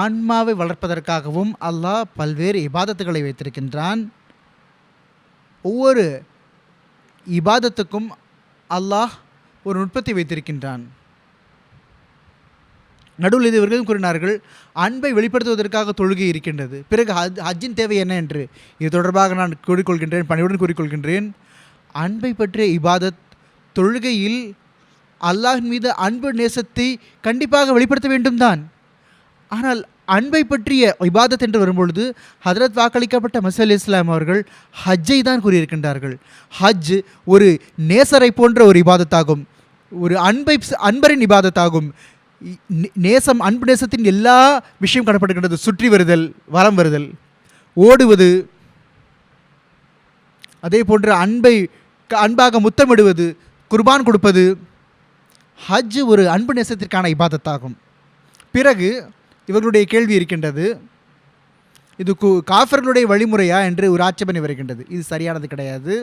ஆன்மாவை வளர்ப்பதற்காகவும் அல்லாஹ் பல்வேறு இபாதத்துகளை வைத்திருக்கின்றான். ஒவ்வொரு இபாதத்துக்கும் அல்லாஹ் ஒரு நுட்பத்தை வைத்திருக்கின்றான். நடுவில் இவர்களும் கூறினார்கள், அன்பை வெளிப்படுத்துவதற்காக தொழுகை இருக்கின்றது, பிறகு ஹஜ்ஜின் தேவை என்ன என்று. இது தொடர்பாக நான் கூறிக்கொள்கின்றேன், பணியுடன் கூறிக்கொள்கின்றேன். அன்பை பற்றிய இபாதத், தொழுகையில் அல்லாஹின் மீது அன்பு நேசத்தை கண்டிப்பாக வெளிப்படுத்த வேண்டும் தான். ஆனால் அன்பை பற்றிய இபாதத் என்று வரும்பொழுது ஹதரத் வாக்களிக்கப்பட்ட மஸீஹ் இஸ்லாம் அவர்கள் ஹஜ்ஜை தான் கூறியிருக்கின்றார்கள். ஹஜ் ஒரு நேசரை போன்ற ஒரு இபாதத்தாகும், ஒரு அன்பரின் இபாதத்தாகும். நேசம், அன்பு நேசத்தின் எல்லா விஷயம் காணப்படுகின்றது. சுற்றி வருதல், வலம் வருதல், ஓடுவது, அதே போன்று அன்பாக முத்தமிடுவது, குர்பான் கொடுப்பது. ஹஜ் ஒரு அன்பு நேசத்திற்கான இபாதத்தாகும். பிறகு இவர்களுடைய கேள்வி இருக்கின்றது, இது காஃபர்களுடைய வழிமுறையா என்று ஒரு ஆட்சேபனை வருகின்றது. இது சரியானது கிடையாது.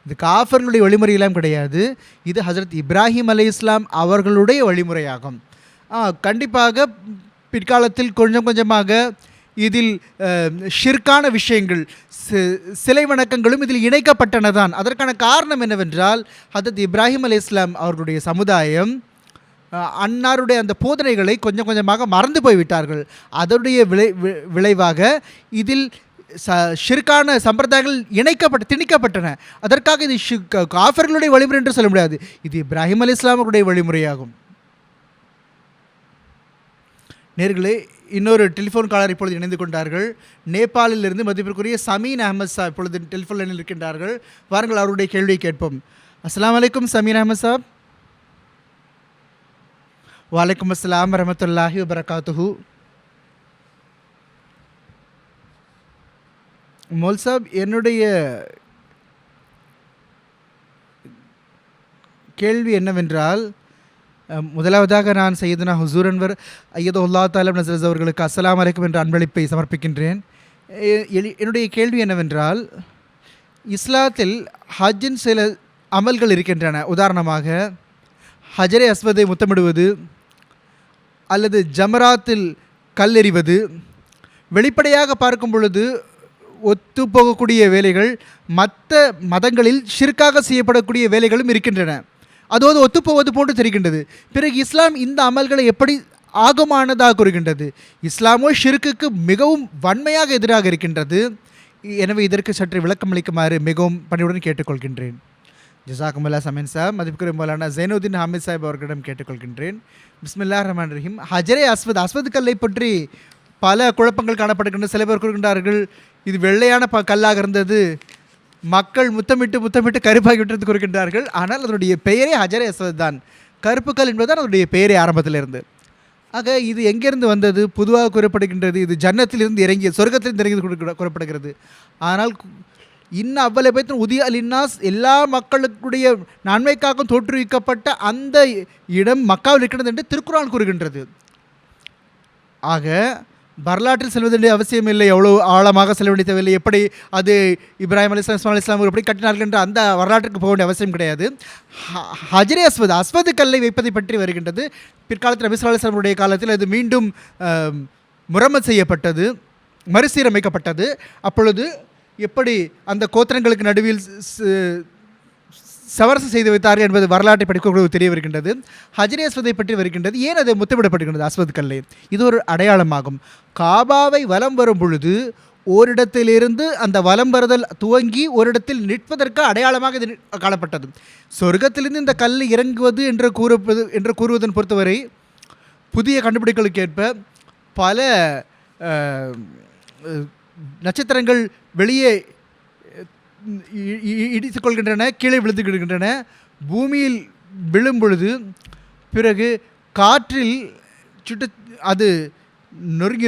இது காஃபர்களுடைய வழிமுறையெல்லாம் கிடையாது. இது ஹஜ்ரத் இப்ராஹிம் அலைஹிஸ்ஸலாம் அவர்களுடைய வழிமுறையாகும். கண்டிப்பாக பிற்காலத்தில் கொஞ்சம் கொஞ்சமாக இதில் ஷிர்கான விஷயங்கள், சிலை வணக்கங்களும் இதில் இணைக்கப்பட்டன தான். அதற்கான காரணம் என்னவென்றால், ஹஜ்ரத் இப்ராஹிம் அலைஹிஸ்ஸலாம் அவர்களுடைய சமுதாயம் அன்னாருடைய அந்த போதனைகளை கொஞ்சம் கொஞ்சமாக மறந்து போய்விட்டார்கள். அதனுடைய விளைவாக இதில் ஷிர்கான சம்பிரதாயங்கள் திணிக்கப்பட்டன. அதற்காக இது காஃபர்களுடைய வழிமுறை என்று சொல்ல முடியாது. இது இப்ராஹிம் அலைஹிஸ்ஸலாம் அவருடைய வழிமுறையாகும். நேர்களே, இன்னொரு டெலிஃபோன் காலர் இப்பொழுது இணைந்து கொண்டார்கள். நேபாளிலிருந்து மதிப்பிற்குரிய சமீன் அஹமத் சாப் இப்பொழுது டெலிஃபோன் லைனில் இருக்கின்றார்கள். வாருங்கள், அவருடைய கேள்வியை கேட்போம். அஸ்ஸலாமு அலைக்கும் சமீன் அஹமத் சாப். வலைக்கும் அஸ்ஸலாம் வரஹ்மத்துல்லாஹி வபரகாத்துஹு. மோல் சாப், என்னுடைய கேள்வி என்னவென்றால், முதலாவதாக நான் சையதுனா ஹுசூர் அன்வர் ஐயதுல்லா தாலம் நஸ்ரஸ் அவர்களுக்கு அஸ்ஸலாமு அலைக்கும் என்ற அன்பளிப்பை சமர்ப்பிக்கின்றேன். என்னுடைய கேள்வி என்னவென்றால், இஸ்லாத்தில் ஹஜ்ஜின் சில அமல்கள் இருக்கின்றன. உதாரணமாக ஹஜரே அஸ்வதை முத்தமிடுவது அல்லது ஜமராத்தில் கல்லெறிவது. வெளிப்படையாக பார்க்கும் பொழுது ஒத்துப்போகக்கூடிய வேலைகள், மற்ற மதங்களில் ஷிர்காக செய்யப்படக்கூடிய வேலைகளும் இருக்கின்றன. அதோடு ஒத்துப்போவது போன்று தெரிகின்றது. பிறகு இஸ்லாம் இந்த அமல்களை எப்படி ஆகமானதாக கூறுகின்றது? இஸ்லாமோ ஷிர்க்குக்கு மிகவும் வன்மையாக எதிராக இருக்கின்றது. எனவே இதற்கு சற்று விளக்கம் அளிக்குமாறு மிகவும் பணியுடன் கேட்டுக்கொள்கின்றேன். ஜஸாக்குமுல்லாஹ் சமீன் சாப். மதிப்புக்குரிய மௌலானா ஜைனுதீன் ஹாமித் சாஹிப் அவர்களிடம் கேட்டுக்கொள்கின்றேன். பிஸ்மில்லாஹிர் ரஹ்மானிர் ரஹீம். ஹஜரே அஸ்வத் கல்லை பற்றி பல குழப்பங்கள் காணப்படுகின்றன. சில பேர் கூறுகின்றார்கள், இது வெள்ளையான கல்லாக இருந்தது, மக்கள் முத்தமிட்டு கருப்பாகிவிட்டது கூறுகின்றார்கள். ஆனால் அதனுடைய பெயரே ஹஜரே அஸ்வத் தான். கருப்பு கல் என்பதுதான் அதனுடைய பெயரே ஆரம்பத்தில் இருந்து. ஆக இது எங்கேருந்து வந்தது? பொதுவாக கூறப்படுகின்றது இது ஜன்னத்திலிருந்து இறங்கிய, சொர்க்கத்திலிருந்து இறங்கி கூறப்படுகிறது. ஆனால் அவ்வளபைத்தின் உதிய அலின்னாஸ், எல்லா மக்களுடைய நன்மைக்காக தோற்றுவிக்கப்பட்ட அந்த இடம் மக்காவில் இருக்கிறது என்று திருக்குர்ஆன் கூறுகின்றது. ஆக வரலாற்றில் செல்வதே அவசியம் இல்லை, எவ்வளோ ஆழமாக செல்ல வேண்டிய தேவையில்லை, எப்படி அது இப்ராஹிம் அலைஹிஸ்ஸலாம் இஸ்மாயில் அலைஹிஸ்ஸலாம் எப்படி கட்டினார்கள் என்ற அந்த வரலாற்றுக்கு போக வேண்டிய அவசியம் கிடையாது. ஹஜ்ரே அஸ்வது கல்லை வைப்பதை பற்றி வருகின்றது. பிற்காலத்தில் நபி ஸல்லல்லாஹு அலைஹி வஸல்லம் காலத்தில் அது மீண்டும் முரம்மத் செய்யப்பட்டது, மறுசீரமைக்கப்பட்டது. அப்பொழுது எப்படி அந்த கோத்திரங்களுக்கு நடுவில் சவரசம் செய்து வைத்தார்கள் என்பது வரலாற்றை படிக்கக்கூடிய தெரிய வருகின்றது. ஹஜ்ரே அஸ்வதை பற்றி வருகின்றது. ஏன் அது முத்தமிடப்படுகின்றது அஸ்வத் கல்லை? இது ஒரு அடையாளமாகும். காபாவை வலம் வரும் பொழுது ஓரிடத்திலிருந்து அந்த வலம் வருதல் துவங்கி ஓரிடத்தில் நிற்பதற்கு அடையாளமாக இது காணப்பட்டது. சொர்க்கத்திலிருந்து இந்த கல் இறங்குவது என்று கூறுவதன் பொறுத்தவரை புதிய கண்டுபிடிப்புகளுக்கு ஏற்ப பல நட்சத்திரங்கள் வெளியே இடித்துக் கொள்கின்றன, கீழே விழுந்து விடுகின்றன. பூமியில் விழும் பொழுது பிறகு காற்றில் அது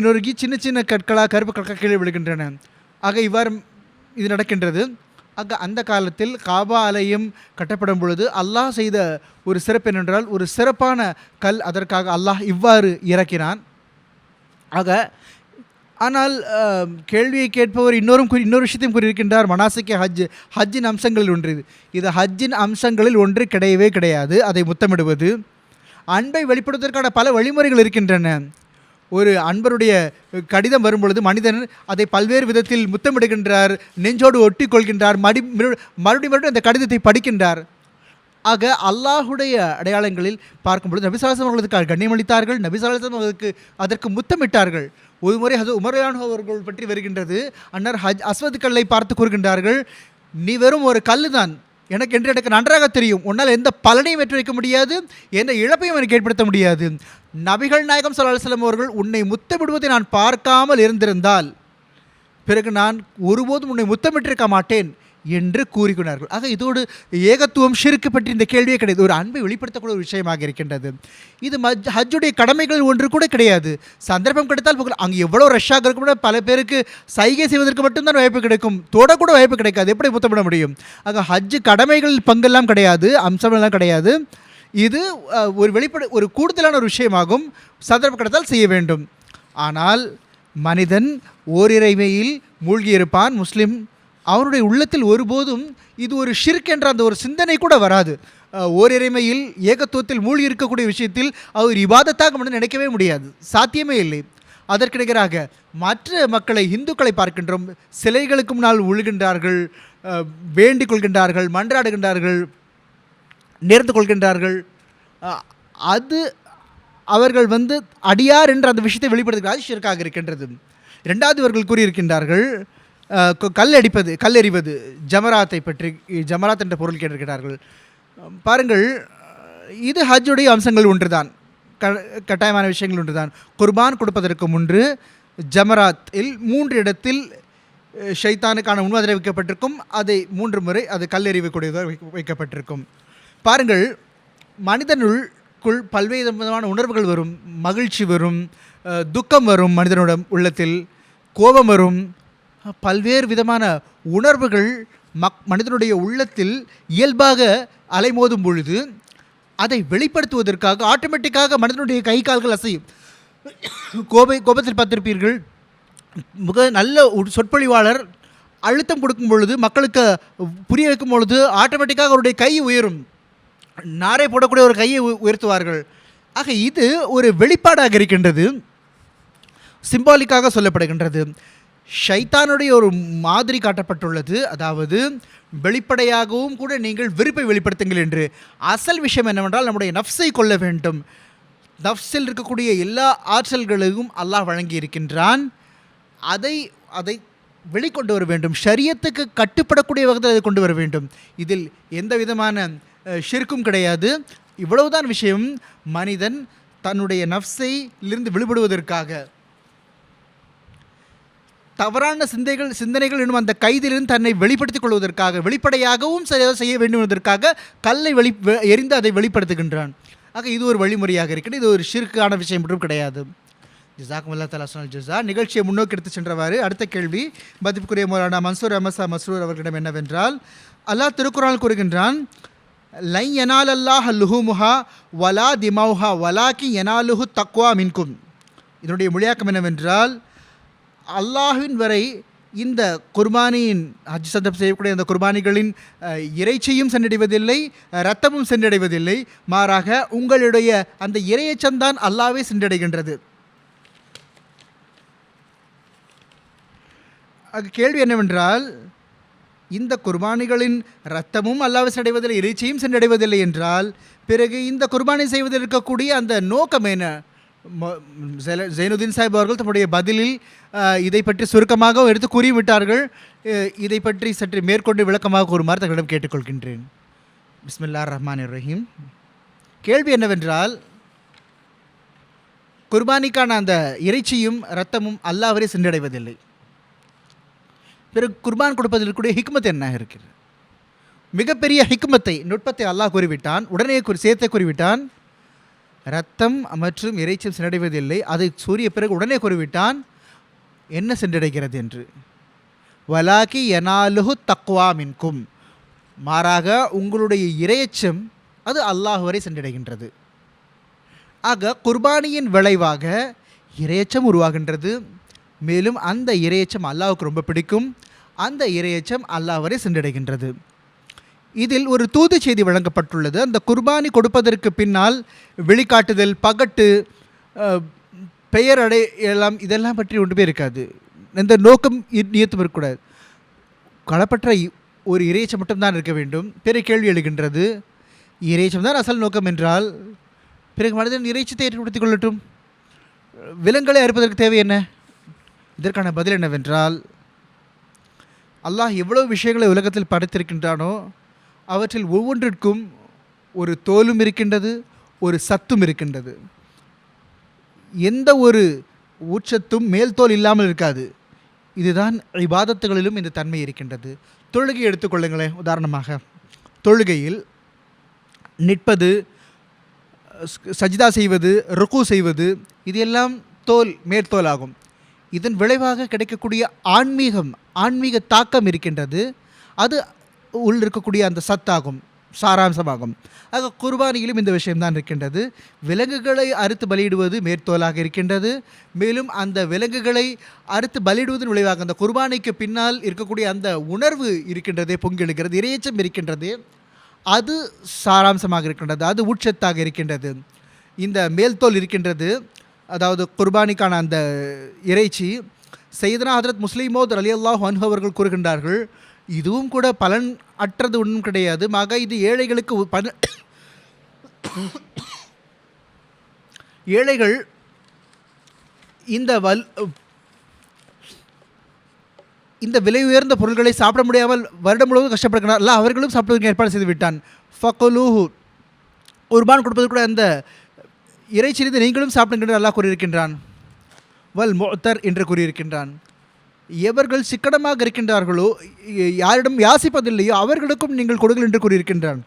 நொறுங்கி சின்ன சின்ன கற்களாக, கருப்பு கற்கள் கீழே விழுகின்றன. ஆக இவ்வாறு இது நடக்கின்றது. ஆக அந்த காலத்தில் காபா ஆலயம் கட்டப்படும் பொழுது அல்லாஹ் செய்த ஒரு சிறப்பு என்னென்றால், ஒரு சிறப்பான கல் அதற்காக அல்லாஹ் இவ்வாறு இறக்கினான். ஆக ஆனால் கேள்வியை கேட்பவர் இன்னொரு விஷயத்தையும் கூறியிருக்கின்றார். மனாசிக்கே ஹஜ்ஜின் அம்சங்களில் ஒன்று இது ஹஜ்ஜின் அம்சங்களில் ஒன்று கிடையவே கிடையாது. அதை முத்தமிடுவது, அன்பை வெளிப்படுத்துவதற்கான பல வழிமுறைகள் இருக்கின்றன. ஒரு அன்பருடைய கடிதம் வரும்பொழுது மனிதன் அதை பல்வேறு விதத்தில் முத்தமிடுகின்றார், நெஞ்சோடு ஒட்டி கொள்கின்றார், மறுபடியும் அந்த கடிதத்தை படிக்கின்றார். ஆக அல்லாஹுடைய அடையாளங்களில் பார்க்கும்பொழுது நபி ஸல்லல்லாஹு அலைஹி வஸல்லம் அவர்களுக்கு கண்ணியமளித்தார்கள், நபி ஸல்லல்லாஹு அலைஹி வஸல்லம் அதற்கு முத்தமிட்டார்கள். ஒரு முறை உமர் ரலியல்லாஹு அவர்கள் பற்றி வருகின்றது. அன்னார் அஸ்வத் கல்லை பார்த்து கூறுகின்றார்கள், நீ வெறும் ஒரு கல்லு தான், எனக்கு நன்றாக தெரியும், உன்னால் எந்த பலனையும் வெற்றி வைக்க முடியாது, எந்த இழப்பையும் எனக்கு ஏற்படுத்த முடியாது. நபிகள் நாயகம் ஸல்லல்லாஹு அலைஹி வஸல்லம் அவர்கள் உன்னை முத்தமிடுவதை நான் பார்க்காமல் இருந்திருந்தால் பிறகு நான் ஒருபோதும் உன்னை முத்தமிட்டிருக்க மாட்டேன் என்று கூறினார்கள். ஆக இதோடு ஏகத்துவம் ஷிர்க் பற்றி இந்த கேள்வியே கிடையாது. ஒரு அன்பை வெளிப்படுத்தக்கூடிய ஒரு விஷயமாக இருக்கின்றது. இது ஹஜ்ஜுடைய கடமைகளில் ஒன்று கூட கிடையாது. சந்தர்ப்பம் கிடைத்தால் அங்கே எவ்வளோ ரஷ்ஷாக இருக்கும், பல பேருக்கு சைகை செய்வதற்கு மட்டும்தான் வாய்ப்பு கிடைக்கும், தொடக்கூட வாய்ப்பு கிடைக்காது, எப்படி முத்தமிட முடியும்? ஆக ஹஜ்ஜு கடமைகளில் பங்கெல்லாம் கிடையாது, அம்சமெல்லாம் கிடையாது. இது ஒரு கூடுதலான ஒரு விஷயமாகும். சந்தர்ப்பம் கிடைத்தால் செய்ய வேண்டும். ஆனால் மனிதன் ஓரிறைமையில் மூழ்கியிருப்பான் முஸ்லிம், அவருடைய உள்ளத்தில் ஒருபோதும் இது ஒரு ஷிர்க் என்ற அந்த ஒரு சிந்தனை கூட வராது. ஓரிறைமையில் ஏகத்துவத்தில் மூழ்கி இருக்கக்கூடிய விஷயத்தில் அவர் இபாதத்தாக மட்டும் நினைக்கவே முடியாது, சாத்தியமே இல்லை. அதற்கு நிகராக மற்ற மக்களை, இந்துக்களை பார்க்கின்றோம், சிலைகளுக்கு முன்னால் உழுகின்றார்கள், வேண்டிக் கொள்கின்றார்கள், மன்றாடுகின்றார்கள், நேர்ந்து கொள்கின்றார்கள். அது அவர்கள் அடியார் என்ற அந்த விஷயத்தை வெளிப்படுத்துகிறார், ஷிர்காக இருக்கின்றது. இரண்டாவது இவர்கள் கூறியிருக்கின்றார்கள், கல்லெறிவது ஜமராத்தை பற்றி, ஜமராத் என்ற பொருள் கேட்டிருக்கிறார்கள். பாருங்கள், இது ஹஜ்ஜுடைய அம்சங்கள் ஒன்றுதான், கட்டாயமான விஷயங்கள் ஒன்றுதான். குர்பான் கொடுப்பதற்கு முன்பு ஜமராத்தில் 3 இடத்தில் ஷைத்தானுக்கான முன்மாதிரி வைக்கப்பட்டிருக்கும். அதை 3 முறை அது கல்லெறிவக்கூடியதாக வைக்கப்பட்டிருக்கும். பாருங்கள், மனிதனுக்குள் பல்வேறு விதமான உணர்வுகள் வரும். மகிழ்ச்சி வரும், துக்கம் வரும், மனிதனோட உள்ளத்தில் கோபம் வரும், பல்வேறு விதமான உணர்வுகள் மனிதனுடைய உள்ளத்தில் இயல்பாக அலைமோதும் பொழுது அதை வெளிப்படுத்துவதற்காக ஆட்டோமேட்டிக்காக மனிதனுடைய கை கால்கள் அசையும். கோபத்தில் பார்த்திருப்பீர்கள், நல்ல சொற்பொழிவாளர் அழுத்தம் கொடுக்கும் பொழுது, மக்களுக்கு புரிய வைக்கும் பொழுது ஆட்டோமேட்டிக்காக அவருடைய கை உயரும், நாரை போடக்கூடிய ஒரு கையை உயர்த்துவார்கள். ஆக இது ஒரு வெளிப்பாடாக இருக்கின்றது, சிம்பாலிக்காக சொல்லப்படுகின்றது. ஷைத்தானுடைய ஒரு மாதிரி காட்டப்பட்டுள்ளது. அதாவது வெளிப்படையாகவும் கூட நீங்கள் வெறுப்பை வெளிப்படுத்துங்கள் என்று. அசல் விஷயம் என்னவென்றால் நம்முடைய நஃப்ஸை கொள்ள வேண்டும். நஃப்ஸில் இருக்கக்கூடிய எல்லா ஆற்றல்களையும் அல்லாஹ் வழங்கி இருக்கின்றான். அதை வெளிக்கொண்டு வர வேண்டும், ஷரியத்துக்கு கட்டுப்படக்கூடிய வகையில் அதை கொண்டு வர வேண்டும். இதில் எந்த விதமான ஷிர்க்கும் கிடையாது. இவ்வளவுதான் விஷயம். மனிதன் தன்னுடைய நஃப்ஸையிலிருந்து விடுபடுவதற்காக, தவறான சிந்தனைகள் என்னும் அந்த கைதிலிருந்து தன்னை வெளிப்படுத்திக் கொள்வதற்காக, வெளிப்படையாகவும் செய்ய வேண்டும் என்பதற்காக கல்லை எரிந்து அதை வெளிப்படுத்துகின்றான். ஆக இது ஒரு வழிமுறையாக இருக்கிறது. இது ஒரு ஷிர்கான விஷயம் மட்டும் கிடையாது. ஜிசாக்குமுல்லா தஆலா அஹ்ஸனல் ஜஸா. நிகழ்ச்சியை முன்னோக்கி எடுத்து சென்றவாறு அடுத்த கேள்வி மதிப்புக்குரிய மௌலானா மன்சூர் அஹமத் மஸ்ரூர் அவர்களிடம் என்னவென்றால், அல்லாஹ் திருக்குர்ஆனில் கூறுகின்றான், லை யனாலல்லாஹ லுஹூமுஹா வலா திமௌஹா வலாக்கி யனாலுஹு தக்வா மின்கும். இதனுடைய மொழியாக்கம் என்னவென்றால், அல்லாஹ்வின் வரை இந்த குர்பானியின் ஹஜ் சதப் செய்யக்கூடிய அந்த குர்பானிகளின் இறைச்சியும் சென்றடைவதில்லை, இரத்தமும் சென்றடைவதில்லை. மாறாக உங்களுடைய அந்த இறையச்சம்தான் அல்லாஹ்வே சென்றடைகின்றது. கேள்வி என்னவென்றால், இந்த குர்பானிகளின் இரத்தமும் அல்லாஹ்வை சென்றடைவதில்லை, இறைச்சியும் சென்றடைவதில்லை என்றால் பிறகு இந்த குர்பானி செய்வதில் இருக்கக்கூடிய அந்த நோக்கம் என்ன? ஜைனுதீன் சாஹிப் அவர்கள் தம்முடைய பதிலில் இதை பற்றி சுருக்கமாக எடுத்து கூறிவிட்டார்கள். இதை பற்றி சற்று மேற்கொண்டு விளக்கமாக கூறுமாறு தங்களிடம் கேட்டுக்கொள்கின்றேன். பிஸ்மில்லாஹிர் ரஹ்மானிர் ரஹீம். கேள்வி என்னவென்றால், குர்பானிக்கான அந்த இறைச்சியும் இரத்தமும் அல்லாஹ்வரை சென்றடைவதில்லை. பிறகு குர்பான் கொடுப்பதில் இருக்கக்கூடிய ஹிக்மத் என்ன இருக்கிறது? மிகப்பெரிய ஹிக்மத்தை, நுட்பத்தை அல்லாஹ் கூறிவிட்டான். உடனே சேர்த்தை கூறிவிட்டான், இரத்தம் மற்றும் இறைச்சியும் சென்றடைவதில்லை. அதை சூரிய பிறகு உடனே கூறிவிட்டான் என்ன சென்றடைகிறது என்று. வலாக்கி யனாலுஹு தக்வா மின்கும். மாறாக உங்களுடைய இறையச்சம் அது அல்லாஹ் வரை சென்றடைகின்றது. ஆக குர்பானியின் விளைவாக இறையச்சம் உருவாகின்றது. மேலும் அந்த இறையச்சம் அல்லாஹ்வுக்கு ரொம்ப பிடிக்கும். அந்த இறையச்சம் அல்லாஹ் வரை சென்றடைகின்றது. இதில் ஒரு தூது செய்தி வழங்கப்பட்டுள்ளது. அந்த குர்பானி கொடுப்பதற்கு பின்னால் வெளிக்காட்டுதல், பகட்டு, பெயர் அடையலாம், இதெல்லாம் பற்றி ஒன்றுமே இருக்காது. இந்த நோக்கம் நியத்தும் இருக்கக்கூடாது. களப்பற்ற ஒரு இறையச்சம் மட்டும்தான் இருக்க வேண்டும். பிற கேள்வி எழுகின்றது, இறையச்சம் தான் அசல் நோக்கம் என்றால் பிறகு மனிதன் இறைச்சத்தை ஏற்படுத்திக் கொள்ளட்டும், விலங்குகளை அறுப்பதற்கு தேவை என்ன? இதற்கான பதில் என்னவென்றால், அல்லாஹ் எவ்வளவு விஷயங்களை உலகத்தில் படைத்திருக்கின்றானோ அவற்றில் ஒவ்வொன்றிற்கும் ஒரு தோலும் இருக்கின்றது, ஒரு சத்தும் இருக்கின்றது. எந்த ஒரு ஊச்சத்தும் மேல் தோல் இல்லாமல் இருக்காது. இதுதான் இபாதத்துகளிலும் இந்த தன்மை இருக்கின்றது. தொழுகை எடுத்துக்கொள்ளுங்களேன். உதாரணமாக தொழுகையில் நிற்பது, சஜ்தா செய்வது, ருக்கு செய்வது, இது எல்லாம் தோல், மேற்தோல் ஆகும். இதன் விளைவாக கிடைக்கக்கூடிய ஆன்மீக தாக்கம் இருக்கின்றது. அது உள் இருக்கக்கூடிய அந்த சத்தாகும், சாராம்சமாகும். ஆக குர்பானியிலும் இந்த விஷயம்தான் இருக்கின்றது. விலங்குகளை அறுத்து பலியிடுவது மேற்தோலாக இருக்கின்றது. மேலும் அந்த விலங்குகளை அறுத்து பலியிடுவதன் விளைவாக அந்த குர்பானிக்கு பின்னால் இருக்கக்கூடிய அந்த உணர்வு இருக்கின்றதே, பொங்கெழுகிறது, இறையச்சம் இருக்கின்றது, அது சாராம்சமாக இருக்கின்றது, அது உட்சத்தாக இருக்கின்றது. இந்த மேல்தோல் இருக்கின்றது, அதாவது குர்பானிக்கான அந்த இறைச்சி. சையதுனா ஹதரத் முஸ்லிமோத் ரலியல்லாஹு அன்ஹு அவர்கள் கூறுகின்றார்கள், இதுவும் கூட பலன் அற்றது ஒன்றும் கிடையாது. மக இது ஏழைகளுக்கு ஏழைகள் இந்த விலை உயர்ந்த பொருட்களை சாப்பிட முடியாமல் வருடம் முழுவதும் கஷ்டப்படுகிறார். அல்ல அவர்களும் சாப்பிடுவதற்கு ஏற்பாடு செய்து விட்டான். ஃபகுலூஹு, குர்பான் கொடுப்பது கூட அந்த இறைச்சிலிருந்து நீங்களும் சாப்பிடுங்கள் அல்லாஹ் கூறியிருக்கின்றான். வல் முஅத்தர் என்று கூறியிருக்கின்றான். எவர்கள் சிக்கனமாக இருக்கின்றார்களோ, யாரிடம் யாசிப்பதில்லையோ அவர்களுக்கும் நீங்கள் கொடுங்கள் என்று கூறியிருக்கின்றான்.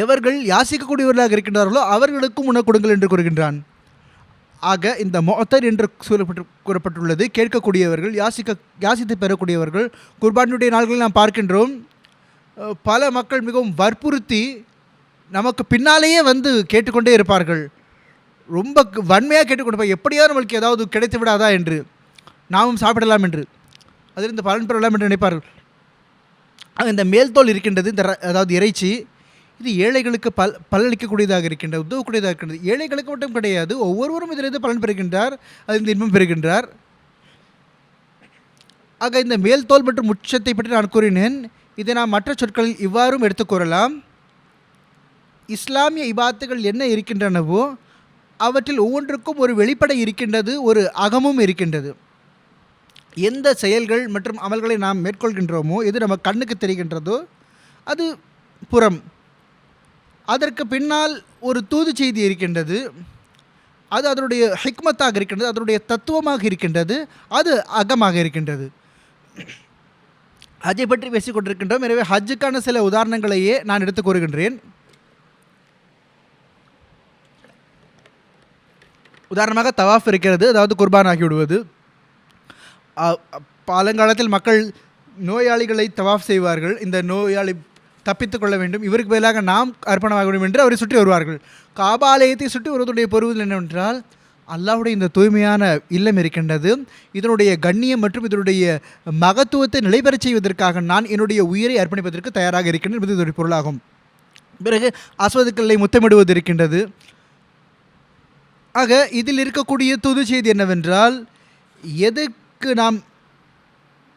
எவர்கள் யாசிக்கக்கூடியவர்களாக இருக்கின்றார்களோ அவர்களுக்கும் உணவு கொடுங்கள் என்று கூறுகின்றான். ஆக இந்த முஅத்தர் என்று கூறப்பட்டுள்ளது கேட்கக்கூடியவர்கள், யாசித்து பெறக்கூடியவர்கள். குர்பானுடைய நாள்களில் நாம் பார்க்கின்றோம், பல மக்கள் மிகவும் வற்புறுத்தி நமக்கு பின்னாலேயே வந்து கேட்டுக்கொண்டே இருப்பார்கள். ரொம்ப வன்மையாக கேட்டுக்கொண்டு, எப்படியாவது நம்மளுக்கு ஏதாவது கிடைத்து விடாதா என்று, நாமும் சாப்பிடலாம் என்று, அதிலிருந்து பலன் பெறலாம் என்று நினைப்பார்கள். இந்த மேல்தோல் இருக்கின்றது, இந்த அதாவது இறைச்சி, இது ஏழைகளுக்கு பலனளிக்கக்கூடியதாக இருக்கின்றது, உதவக்கூடியதாக இருக்கின்றது. ஏழைகளுக்கு மட்டும் கிடையாது, ஒவ்வொருவரும் இதிலிருந்து பலன் பெறுகின்றார், அதிலிருந்து இன்பம் பெறுகின்றார். ஆக இந்த மேல்தோல் மற்றும் உச்சத்தை பற்றி நான் கூறினேன். இதை நாம் மற்ற சொற்களில் இவ்வாறும் எடுத்துக்கூறலாம். இஸ்லாமிய இபாத்துகள் என்ன இருக்கின்றனவோ அவற்றில் ஒவ்வொன்றுக்கும் ஒரு வெளிப்படை இருக்கின்றது, ஒரு அகமும் இருக்கின்றது. எந்த செயல்கள் மற்றும் அமல்களை நாம் மேற்கொள்கின்றோமோ, எது நம்ம கண்ணுக்கு தெரிகின்றதோ அது புறம். அதற்கு பின்னால் ஒரு தூது செய்தி இருக்கின்றது, அது அதனுடைய ஹிக்மத்தாக இருக்கின்றது, அதனுடைய தத்துவமாக இருக்கின்றது, அது அகமாக இருக்கின்றது. ஹஜ்ஜை பற்றி பேசிக் கொண்டிருக்கின்றோம். எனவே ஹஜ்ஜுக்கான சில உதாரணங்களையே நான் எடுத்து கூறுகின்றேன். உதாரணமாக தவாஃப் இருக்கிறது, அதாவது குர்பான் ஆகிவிடுவது. பழங்காலத்தில் மக்கள் நோயாளிகளை தவாஃப் செய்வார்கள். இந்த நோயாளி தப்பித்துக் கொள்ள வேண்டும், இவருக்கு பதிலாக நாம் அர்ப்பணமாக வேண்டும் என்று அவரை சுற்றி வருவார்கள். காபா ஆலயத்தை சுற்றி வருவதுடைய பொருள் என்னவென்றால், அல்லாஹ்வுடைய இந்த தூய்மையான இல்லம் இருக்கின்றது, இதனுடைய கண்ணியம் மற்றும் இதனுடைய மகத்துவத்தை நிலைபெறச் செய்வதற்காக நான் என்னுடைய உயிரை அர்ப்பணிப்பதற்கு தயாராக இருக்கின்றேன் என்பது இதனுடைய பொருளாகும். பிறகு அஸ்வதுக்களை முத்தமிடுவது இருக்கின்றது. ஆக இதில் இருக்கக்கூடிய தூது செய்தி என்னவென்றால், எதுக்கு நாம்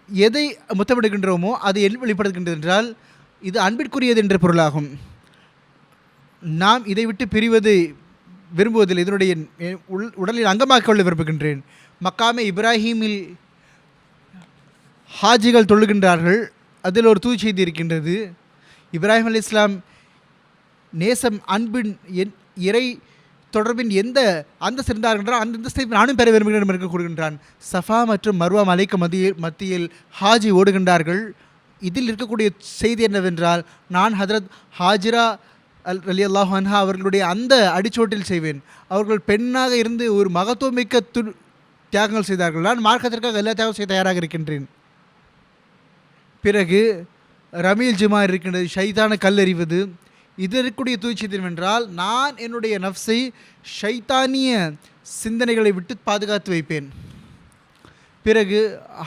எதை முத்தமிடுகின்றோமோ அது என் வெளிப்படுத்துகின்றது என்றால் இது அன்பிற்குரியது என்ற பொருளாகும். நாம் இதை விட்டு பிரிவது விரும்புவதில் இதனுடைய உடலில் அங்கமாக்கிக் கொள்ள விரும்புகின்றேன். மக்காமே இப்ராஹீமில் ஹாஜிகள் தொழுகின்றார்கள். அதில் ஒரு தூது செய்தி இருக்கின்றது. இப்ராஹிம் அலி இஸ்லாம் நேசம், அன்பின், இறை தொடர்பின் எந்த அந்தஸ்து இருந்தார் என்றால் அந்த அந்தஸ்தை நானும் பெற விரும்புகிறேன் என்று கூறுகின்றான். சஃபா மற்றும் மர்வா மலைக்கு மத்தியில் ஹாஜி ஓடுகின்றார்கள். இதில் இருக்கக்கூடிய செய்தி என்னவென்றால், நான் ஹதரத் ஹாஜிரா ரலியல்லாஹு அன்ஹா அவர்களுடைய அந்த அடிச்சோட்டில் செய்வேன். அவர்கள் பெண்ணாக இருந்து ஒரு மகத்துவமிக்க தியாகங்கள் செய்தார்கள். நான் மார்க்கத்திற்காக எல்லா தியாகம் செய்ய தயாராக இருக்கின்றேன். பிறகு ரமீல் ஜுமா இருக்கின்றது, ஷைத்தான கல்லறிவது. இது இருக்கக்கூடிய தூய்ச்சி என்றால், நான் என்னுடைய நஃப்ஸை ஷைத்தானிய சிந்தனைகளை விட்டு பாதுகாத்து வைப்பேன். பிறகு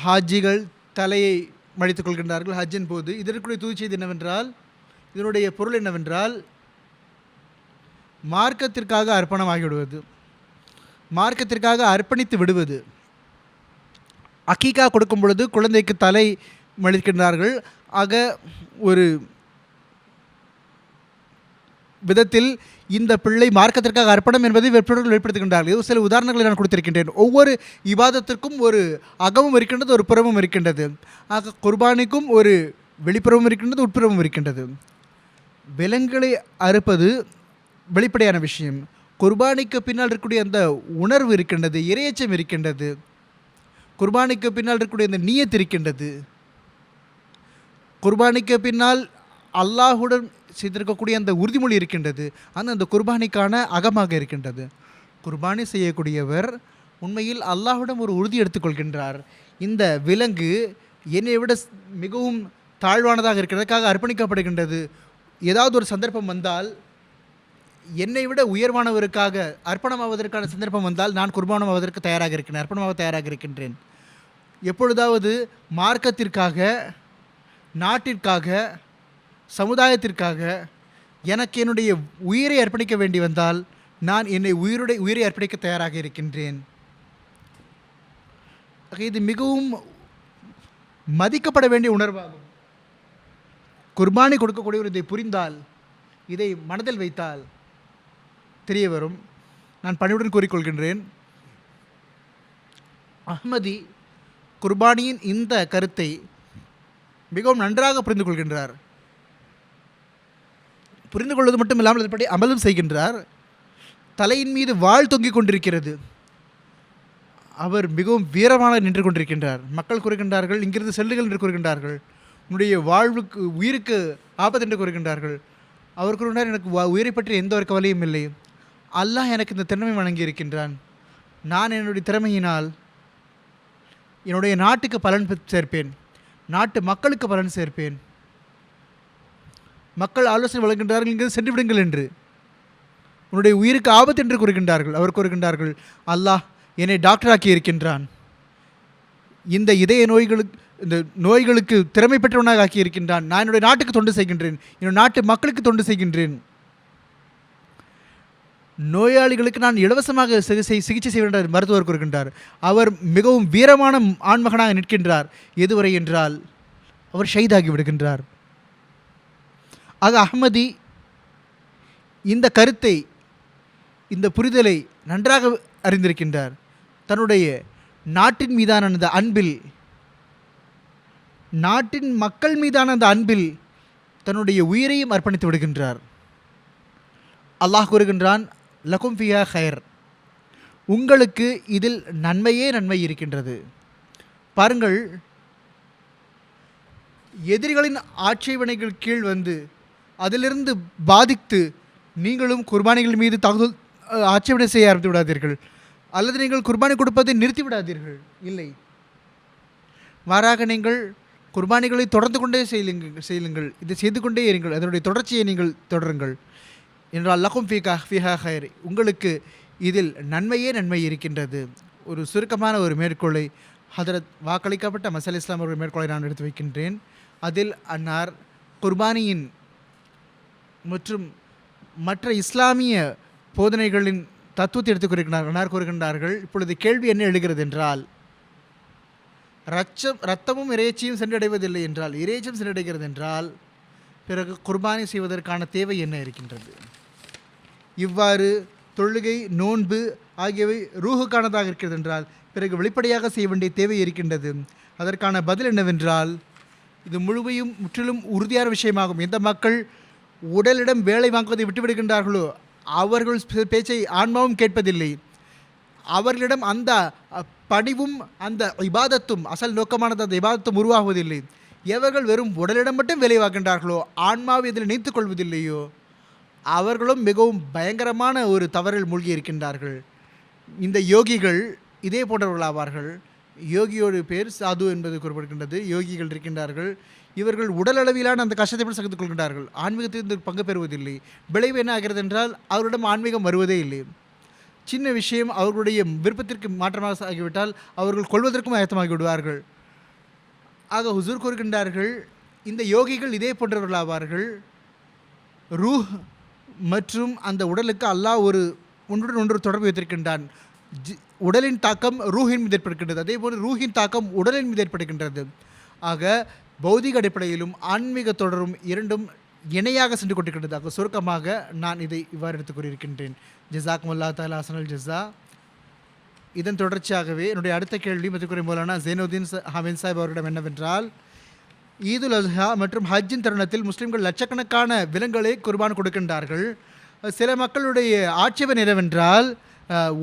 ஹாஜிகள் தலையை மடித்துக் கொள்கின்றார்கள் ஹஜ்ஜின் போது. இதற்குரிய தூய்ச்சி என்னவென்றால், இதனுடைய பொருள் என்னவென்றால், மார்க்கத்திற்காக அர்ப்பணமாகிவிடுவது, மார்க்கத்திற்காக அர்ப்பணித்து விடுவது. அக்கீகா கொடுக்கும் பொழுது குழந்தைக்கு தலை மடிக்கின்றார்கள். ஆக ஒரு விதத்தில் இந்த பிள்ளை மார்க்கத்திற்காக அர்ப்பணம் என்பதை வெற்றோர்கள் வெளிப்படுத்துகின்றார்கள். இது சில உதாரணங்களை நான் கொடுத்திருக்கின்றேன். ஒவ்வொரு இபாதத்திற்கும் ஒரு அகமும் இருக்கின்றது, ஒரு புறமும் இருக்கின்றது. ஆக குர்பானிக்கும் ஒரு வெளிப்புறமும் இருக்கின்றது, உட்புறமும் இருக்கின்றது. விலங்குகளை அறுப்பது வெளிப்படையான விஷயம். குர்பானிக்கு பின்னால் இருக்கக்கூடிய அந்த உணர்வு இருக்கின்றது, இறையச்சம் இருக்கின்றது. குர்பானிக்கு பின்னால் இருக்கக்கூடிய அந்த நியத் இருக்கின்றது. குர்பானிக்கு பின்னால் அல்லாஹுடன் செய்திருக்கக்கூடிய அந்த உறுதிமொழி இருக்கின்றது. அந்த குர்பானிக்கான அகமாக இருக்கின்றது. குர்பானி செய்யக்கூடியவர் உண்மையில் அல்லாஹுடன் ஒரு உறுதி எடுத்துக்கொள்கின்றார். இந்த விலங்கு என்னை விட மிகவும் தாழ்வானதாக இருக்கிறதுக்காக அர்ப்பணிக்கப்படுகின்றது. ஏதாவது ஒரு சந்தர்ப்பம் வந்தால், என்னை விட உயர்வானவருக்காக அர்ப்பணமாவதற்கான சந்தர்ப்பம் வந்தால், நான் குர்பானமாவதற்கு தயாராக இருக்கிறேன், அர்ப்பணமாக தயாராக இருக்கின்றேன். எப்பொழுதாவது மார்க்கத்திற்காக, நாட்டிற்காக, சமுதாயத்திற்காக எனக்கு என்னுடைய உயிரை அர்ப்பணிக்க வேண்டி வந்தால், நான் என்னை உயிரை அர்ப்பணிக்க தயாராக இருக்கின்றேன். இது மிகவும் மதிக்கப்பட வேண்டிய உணர்வாகும். குர்பானி கொடுக்கக்கூடியவர் இதை புரிந்தால், இதை மனதில் வைத்தால் தெரிய வரும். நான் பணிவுடன் கூறிக்கொள்கின்றேன், அஹ்மதி குர்பானியின் இந்த கருத்தை மிகவும் நன்றாக புரிந்து கொள்கின்றார். புரிந்து கொள்வது மட்டும் இல்லாமல் அதன்படி அமலும் செய்கின்றார். தலையின் மீது வாள் தொங்கிக் கொண்டிருக்கிறது. அவர் மிகவும் வீரமாக நின்று கொண்டிருக்கின்றார். மக்கள் கூறுகின்றார்கள், இங்கிருந்து செல்லுங்கள் என்று கூறுகின்றார்கள். உன்னுடைய வாழ்வுக்கு, உயிருக்கு ஆபத்து என்று கூறுகின்றார்கள். அவர் கூறுகின்றார், எனக்கு உயிரை பற்றி எந்த ஒரு கவலையும் இல்லை. அல்லாஹ் எனக்கு இந்த திறமை வழங்கி இருக்கின்றான். நான் என்னுடைய திறமையினால் என்னுடைய நாட்டுக்கு பலன் சேர்ப்பேன், நாட்டு மக்களுக்கு பலன் சேர்ப்பேன். மக்கள் ஆலோசனை வழங்குகின்றார்கள், இங்கே சென்று விடுங்கள் என்று. உன்னுடைய உயிருக்கு ஆபத்து என்று கூறுகின்றார்கள். அவர் கூறுகின்றார்கள், அல்லாஹ் என்னை டாக்டராக்கி இருக்கின்றான். இந்த இதய நோய்களுக்கு திறமை பெற்றவனாக ஆக்கி இருக்கின்றான். நான் என்னுடைய நாட்டுக்கு தொண்டு செய்கின்றேன், என்னுடைய நாட்டு மக்களுக்கு தொண்டு செய்கின்றேன். நோயாளிகளுக்கு நான் இலவசமாக சிகிச்சை செய்ய வேண்டும் மருத்துவர் கூறுகின்றார். அவர் மிகவும் வீரமான ஆண்மகனாக நிற்கின்றார். எதுவரை என்றால் அவர் ஷஹீதாகி விடுகின்றார். ஆக அஹ்மதி இந்த கருத்தை, இந்த புரிதலை நன்றாக அறிந்திருக்கின்றார். தன்னுடைய நாட்டின் மீதான அந்த அன்பில், நாட்டின் மக்கள் மீதான அந்த அன்பில் தன்னுடைய உயிரையும் அர்ப்பணித்து விடுகின்றார். அல்லாஹ் கூறுகின்றான், லகும் ஃபியா ஹைர், உங்களுக்கு இதில் நன்மையே நன்மை இருக்கின்றது. பாருங்கள், எதிரிகளின் ஆட்சேபனைகள் கீழ் வந்து அதிலிருந்து பாதித்து நீங்களும் குர்பானிகள் மீது ஆட்சேபனை செய்ய ஆரம்பித்து விடாதீர்கள். அல்லது நீங்கள் குர்பானி கொடுப்பதை நிறுத்திவிடாதீர்கள், இல்லை, மாறாக நீங்கள் குர்பானிகளை தொடர்ந்து கொண்டே செய்யுங்கள், இதை செய்து கொண்டே இருங்கள், அதனுடைய தொடர்ச்சியை நீங்கள் தொடருங்கள் என்றால் லகும் ஃபீஹா ஹைர், உங்களுக்கு இதில் நன்மை இருக்கின்றது. ஒரு சுருக்கமான ஒரு மேற்கோளை ஹதரத் வாக்களிக்கப்பட்ட மசல் இஸ்லாம் அவர்கள் மேற்கோளை நான் எடுத்து வைக்கின்றேன். அதில் அன்னார் குர்பானியின் மற்றும் மற்ற இஸ்லாமிய போதனைகளின் தத்துவத்தை எடுத்துக் கூறுகின்றார்கள். அன்னார் கூறுகின்றார்கள், இப்பொழுது கேள்வி என்ன எழுகிறது என்றால், இரத்தமும் இறைச்சியும் சென்றடைவதில்லை என்றால், இறைச்சியும் சென்றடைகிறது என்றால், பிறகு குர்பானி செய்வதற்கான தேவை என்ன இருக்கின்றது? இவ்வாறு தொழுகை, நோன்பு ஆகியவை ரூஹுக்கானதாக இருக்கிறது என்றால், பிறகு வெளிப்படையாக செய்ய வேண்டிய தேவை இருக்கின்றது. அதற்கான பதில் என்னவென்றால், இது முற்றிலும் உறுதியான விஷயமாகும். எந்த மக்கள் உடலிடம் வேலை வாங்குவதை விட்டுவிடுகின்றார்களோ அவர்கள் பேச்சை ஆன்மாவும் கேட்பதில்லை. அவர்களிடம் அந்த பணிவும் அந்த இபாதத்தும், அசல் நோக்கமானது அந்த இபாதத்தும் உருவாகுவதில்லை. எவர்கள் வெறும் உடலிடம் மட்டும் வேலை வாங்குகின்றார்களோ, ஆன்மாவை இதில் நினைத்துக் கொள்வதில்லையோ, அவர்களும் மிகவும் பயங்கரமான ஒரு தவறில் மூழ்கி இருக்கின்றார்கள். இந்த யோகிகள் இதே போன்றவர்களாவார்கள். யோகியோட பேர் சாது என்பது கூறப்படுகின்றது. யோகிகள் இருக்கின்றார்கள், இவர்கள் உடல் அளவிலான அந்த கஷ்டத்தை கூட சகித்துக் கொள்கின்றார்கள், ஆன்மீகத்தில் பங்கு பெறுவதில்லை. விளைவு என்ன ஆகிறது என்றால், அவரிடம் ஆன்மீகம் வருவதே இல்லை. சின்ன விஷயம் அவர்களுடைய விருப்பத்திற்கு மாற்றமாக ஆகிவிட்டால் அவர்கள் கொள்வதற்கும் ஆயத்தமாகி விடுவார்கள். ஆக ஹுசூர் கூறுகின்றார்கள், இந்த யோகிகள் இதே போன்றவர்களாவார்கள். ரூஹ் மற்றும் அந்த உடலுக்கு அல்லாஹ் ஒன்றுடன் ஒன்று தொடர்பு வைத்திருக்கின்றான். உடலின் தாக்கம் ரூஹின் மீது ஏற்படுகின்றது, அதே போல் ரூஹின் தாக்கம் உடலின் மீது ஏற்படுகின்றது. ஆக பௌதிக அடிப்படையிலும் ஆன்மீக தொடரும் இரண்டும் இணையாக சென்று கொண்டிருக்கின்றது. ஆக சுருக்கமாக நான் இதை இவ்வாறு எடுத்துக் கூறியிருக்கின்றேன். ஜஸாக்குமுல்லாஹ் தஆலா ஹஸனல் ஜஸா. இதன் தொடர்ச்சியாகவே என்னுடைய அடுத்த கேள்வி மதிக்குறை மௌலானா ஜைனுதீன் ஹமீன் சாஹிப் அவர்களிடம் என்னவென்றால், ஈதுல் அஸ்ஹா மற்றும் ஹஜ்ஜின் தருணத்தில் முஸ்லிம்கள் லட்சக்கணக்கான விலங்குகளை குர்பான் கொடுக்கின்றார்கள். சில மக்களுடைய ஆட்சேபம் என்னவென்றால்,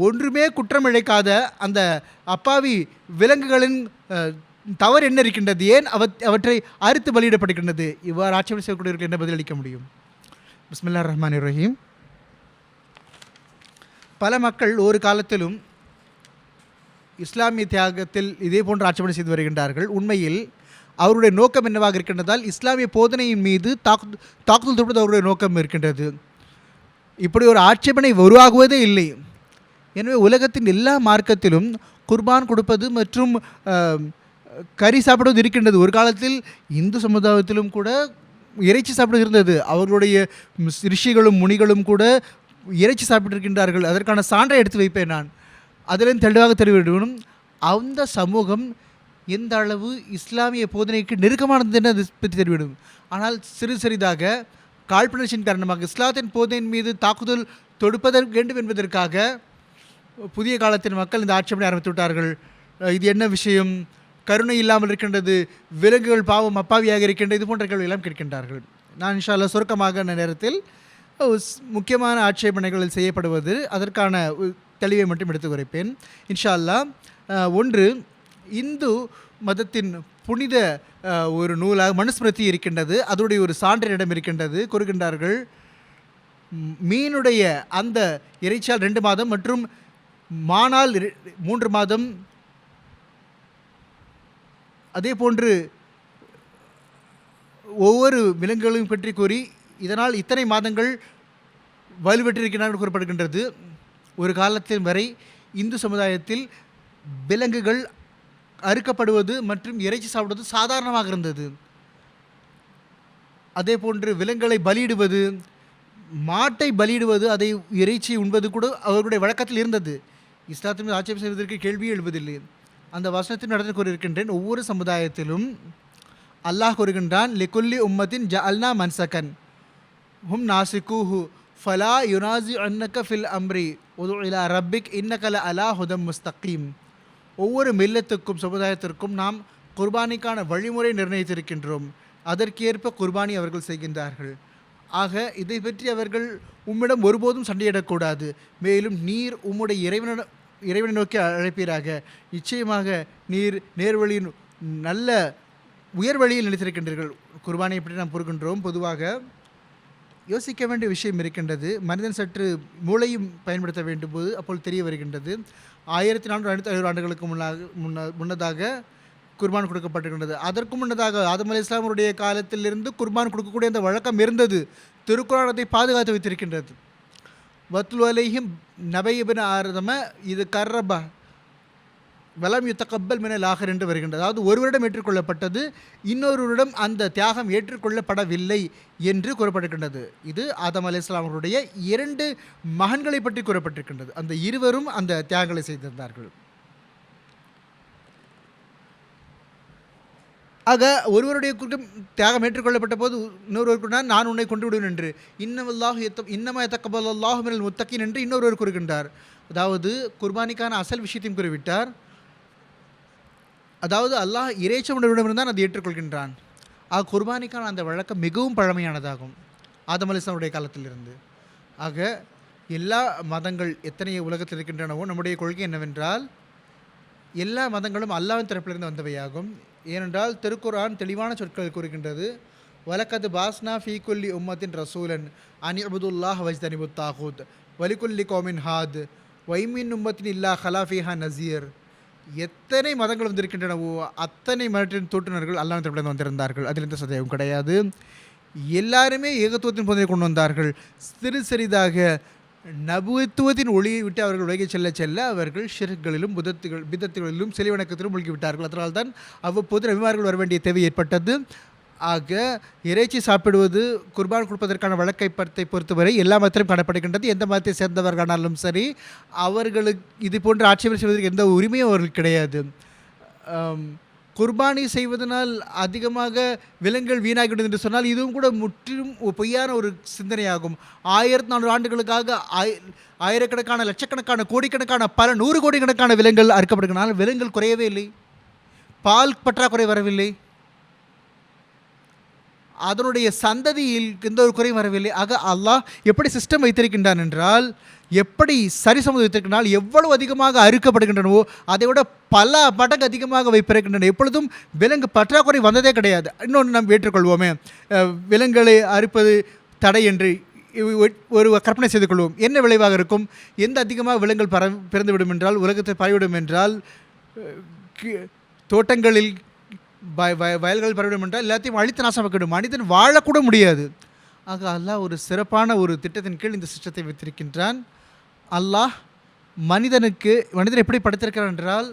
ஒன்றுமே குற்றம் இழைக்காத அந்த அப்பாவி விலங்குகளின் தவறு என்ன இருக்கின்றது, ஏன் அவற்றை அறுத்து பலியிடப்படுகின்றது? இவ்வாறு ஆட்சேபம் செய்யக்கூடியவர்கள் என்ன பதிலளிக்க முடியும்? பிஸ்மில்லாஹிர் ரஹ்மானிர் ரஹீம். பல மக்கள் ஒரு காலத்திலும் இஸ்லாமிய தியாகத்தில் இதே போன்ற ஆட்சேபனை செய்து வருகின்றார்கள். உண்மையில் அவருடைய நோக்கம் என்னவாக இருக்கின்றதால், இஸ்லாமிய போதனையின் மீது தாக்குதல் தொடுவது அவருடைய நோக்கம் இருக்கின்றது. இப்படி ஒரு ஆட்சேபனை உருவாகுவதே இல்லை. எனவே உலகத்தின் எல்லா மார்க்கத்திலும் குர்பான் கொடுப்பது மற்றும் கறி சாப்பிடுவது இருக்கின்றது. ஒரு காலத்தில் இந்து சமுதாயத்திலும் கூட இறைச்சி சாப்பிடுவது இருந்தது. அவர்களுடைய ரிஷிகளும் முனிகளும் கூட இறைச்சி சாப்பிட்டிருக்கின்றார்கள். அதற்கான சான்றை எடுத்து வைப்பேன் நான். அதிலும் தெளிவாக தெரிவிக்கணும், அந்த சமூகம் எந்த அளவு இஸ்லாமிய போதனைக்கு நெருக்கமானது என்று அதை பற்றி தெரிவிடும். ஆனால் சிறிதாக காழ்ப்புணர்ச்சியின் காரணமாக இஸ்லாத்தின் போதனையின் மீது தாக்குதல் தொடுப்பதற்கு வேண்டும் என்பதற்காக புதிய காலத்தின் மக்கள் இந்த ஆட்சேபனை ஆரம்பித்து விட்டார்கள். இது என்ன விஷயம், கருணை இல்லாமல் இருக்கின்றது, விலங்குகள் பாவம் அப்பாவியாக இருக்கின்றது, இது போன்ற கேள்வி எல்லாம் கேட்கின்றார்கள். நான் இன்ஷா அல்லாஹ் சுருக்கமாக நேரத்தில் முக்கியமான ஆட்சேபனைகள் செய்யப்படுவது அதற்கான தெளிவை மட்டும் எடுத்து குறைப்பேன் இன்ஷா அல்லாஹ். ஒன்று, இந்து மதத்தின் புனித ஒரு நூலாக மனுஸ்மிருதி இருக்கின்றது. அதோடைய ஒரு சான்றிடம் இருக்கின்றது. கூறுகின்றார்கள், மீனுடைய அந்த இறைச்சியால் 2 மாதம் மற்றும் மானால் 3 மாதம், அதே போன்று ஒவ்வொரு விலங்குகளையும் பற்றி கூறி இதனால் இத்தனை மாதங்கள் வலுப்பெற்றிருக்கிறார்கள் கூறப்படுகின்றது. ஒரு காலத்தின் வரை இந்து சமுதாயத்தில் விலங்குகள் அறுக்கப்படுவது மற்றும் இறைச்சி சாப்பிடுவது சாதாரணமாக இருந்தது. அதே போன்று விலங்குகளை பலியிடுவது, மாட்டை பலியிடுவது, அதை இறைச்சி உண்பது கூட அவர்களுடைய வழக்கத்தில் இருந்தது. இஸ்லாத்தின் மீது ஆட்சேபம் செய்வதற்கு கேள்வியே எழுவதில்லை. அந்த வசனத்தின் நடந்து கூறியிருக்கின்றேன், ஒவ்வொரு சமுதாயத்திலும் அல்லாஹ் கூறுகின்றான், லிகுல்லி உம்மத்தின் ஜஅல்னா மன்சகன் ஹும் நாசிகுஹு ஃபலா யுனாசி அன்னக ஃபில் அம்ரி உது இலா ரப்பிக் இன்னக லஅலா ஹுதம் முஸ்தகீம். ஒவ்வொரு மில்லத்துக்கும் சமுதாயத்திற்கும் நாம் குர்பானிக்கான வழிமுறை நிர்ணயித்திருக்கின்றோம். அதற்கேற்ப குர்பானி அவர்கள் செய்கின்றார்கள். ஆக இதை பற்றி அவர்கள் உம்மிடம் ஒருபோதும் சண்டையிடக்கூடாது. மேலும் நீர் உம்முடைய இறைவனை நோக்கி அழைப்பீராக. நிச்சயமாக நீர் நேர்வழியின் நல்ல உயர் வழியில் நினைத்திருக்கின்றீர்கள். குர்பானை எப்படி நாம் கூறுகின்றோம், பொதுவாக யோசிக்க வேண்டிய விஷயம் இருக்கின்றது. மனிதன் சற்று மூளையும் பயன்படுத்த வேண்டும் போது அப்போது தெரிய வருகின்றது. 1400 ஆண்டுகளுக்கு முன்னதாக குர்பான் கொடுக்கப்பட்டிருக்கின்றது. அதற்கு முன்னதாக ஆதம் அலைஹிஸ்ஸலாமுடைய காலத்திலிருந்து குர்பான் கொடுக்கக்கூடிய அந்த வழக்கம் இருந்தது. திருக்குர்ஆன் அதை பாதுகாத்து வைத்திருக்கின்றது. வத்லு அலைஹிம் நபை இப்னு ஆதம இது கர்ரப வலம் யுத்தகப்பல் மினல் ஆஹிர் என்று வருகின்றது. அதாவது ஒருவரிடம் ஏற்றுக்கொள்ளப்பட்டது, இன்னொருவரிடம் அந்த தியாகம் ஏற்றுக்கொள்ளப்படவில்லை என்று கூறப்பட்டிருக்கின்றது. இது ஆதம் அலைஹிஸ்ஸலாம் அவர்களுடைய 2 மகன்களை பற்றி கூறப்பட்டிருக்கின்றது. அந்த இருவரும் அந்த தியாகங்களை செய்திருந்தார்கள். ஆக ஒருவருடைய குற்றம் தியாகம் ஏற்றுக்கொள்ளப்பட்ட போது இன்னொருவர் கூறினார், நான் உன்னை கொண்டு விடுவேன் என்று. இன்னமா யத்தகப்பல் அல்லாஹு மினல் முத்தகீன் என்று இன்னொருவர் கூறுகின்றார். அதாவது குர்பானிக்கான அசல் விஷயத்தையும் கூறிவிட்டார். அதாவது அல்லாஹ் இறைச்சமுடையவரிடமிருந்தான் அதை ஏற்றுக்கொள்கின்றான். குர்பானிக்கான அந்த வழக்கம் மிகவும் பழமையானதாகும் ஆதம் அலைஹிஸ்ஸலாமுடைய காலத்திலிருந்து. ஆக எல்லா மதங்கள் எத்தனை உலகத்தில் இருக்கின்றனவோ நம்முடைய கொள்கை என்னவென்றால் எல்லா மதங்களும் அல்லாஹ்வின் தரப்பிலிருந்து வந்தவையாகும். ஏனென்றால் திருக்குர்ஆன் தெளிவான சொற்கள் கூறுகின்றது, வலக்கது பாஸ்னா ஃபீ குல்லி உம்மத்தின் ரசூலன் அன் இஅ்புதுல்லாஹ் வஜ்தனிபுத் தாகூத் வலிகுல்லி கௌமின் ஹாத் வைமின் உம்மத்தின் இல்லா ஹலாஃபிஹா நசீர். எத்தனை மதங்கள் வந்திருக்கின்றனவோ அத்தனை மதத்தின் தோற்றுநர்கள் அல்லாஹ் தரப்பிலிருந்து வந்திருந்தார்கள். அதில் எந்த சந்தேகம் கிடையாது. எல்லாருமே ஏகத்துவத்தின் போதை கொண்டு வந்தார்கள். சிறிதாக நபுத்துவத்தின் ஒளியை விட்டு அவர்கள் உலகை செல்ல செல்ல அவர்கள் ஷிர்களிலும் பிதத்துகளிலும் சிலை வணக்கத்திலும் மூழ்கிவிட்டார்கள். அதனால்தான் அவ்வப்போது நபிமார்கள் வர வேண்டிய தேவை ஏற்பட்டது. ஆக இறைச்சி சாப்பிடுவது குர்பான் கொடுப்பதற்கான வழக்கை பொறுத்தவரை எல்லா மதத்திலும் காணப்படுகின்றது. எந்த மதத்தை சேர்ந்தவர்களானாலும் சரி, அவர்களுக்கு இது போன்ற ஆட்சேபனை செய்வதற்கு எந்த உரிமையும் அவர்களுக்கு கிடையாது. குர்பானி செய்வதனால் அதிகமாக விலங்குகள் வீணாகிவிடும் என்று சொன்னால் இதுவும் கூட முற்றிலும் பொய்யான ஒரு சிந்தனையாகும். 1400 ஆண்டுகளுக்காக ஆயிரக்கணக்கான லட்சக்கணக்கான கோடிக்கணக்கான பல 100 கோடிக்கணக்கான விலங்குகள் அறுக்கப்படுகின்றன. விலங்குகள் குறையவே இல்லை, பால் பற்றாக்குறை வரவில்லை, அதனுடைய சந்ததியில் எந்த ஒரு குறையும் வரவில்லை. ஆக அல்லாஹ் எப்படி சிஸ்டம் வைத்திருக்கின்றான் என்றால், எப்படி சரிசமது வைத்திருக்கின்றால் எவ்வளவு அதிகமாக அறுக்கப்படுகின்றனவோ அதை விட பல மடங்கு அதிகமாக வைப்பிருக்கின்றன. எப்பொழுதும் விலங்கு பற்றாக்குறை வந்ததே கிடையாது. இன்னொன்று நாம் ஏற்றுக்கொள்வோமே, விலங்குகளை அறுப்பது தடை என்று ஒரு கற்பனை செய்து கொள்வோம். என்ன விளைவாக இருக்கும்? எந்த அதிகமாக விலங்குகள் பிறந்துவிடும் என்றால், உலகத்தை பரவிவிடும் என்றால், தோட்டங்களில் வயல்கள் பரவிடும் என்றால் எல்லாத்தையும் அழித்து நாசமாக்கிடும். மனிதன் வாழக்கூட முடியாது. ஆக அல்லாஹ் ஒரு சிறப்பான ஒரு திட்டத்தின் கீழ் இந்த சிஸ்டத்தை வைத்திருக்கின்றான். அல்லாஹ் மனிதன் எப்படி படைத்திருக்கிறான் என்றால்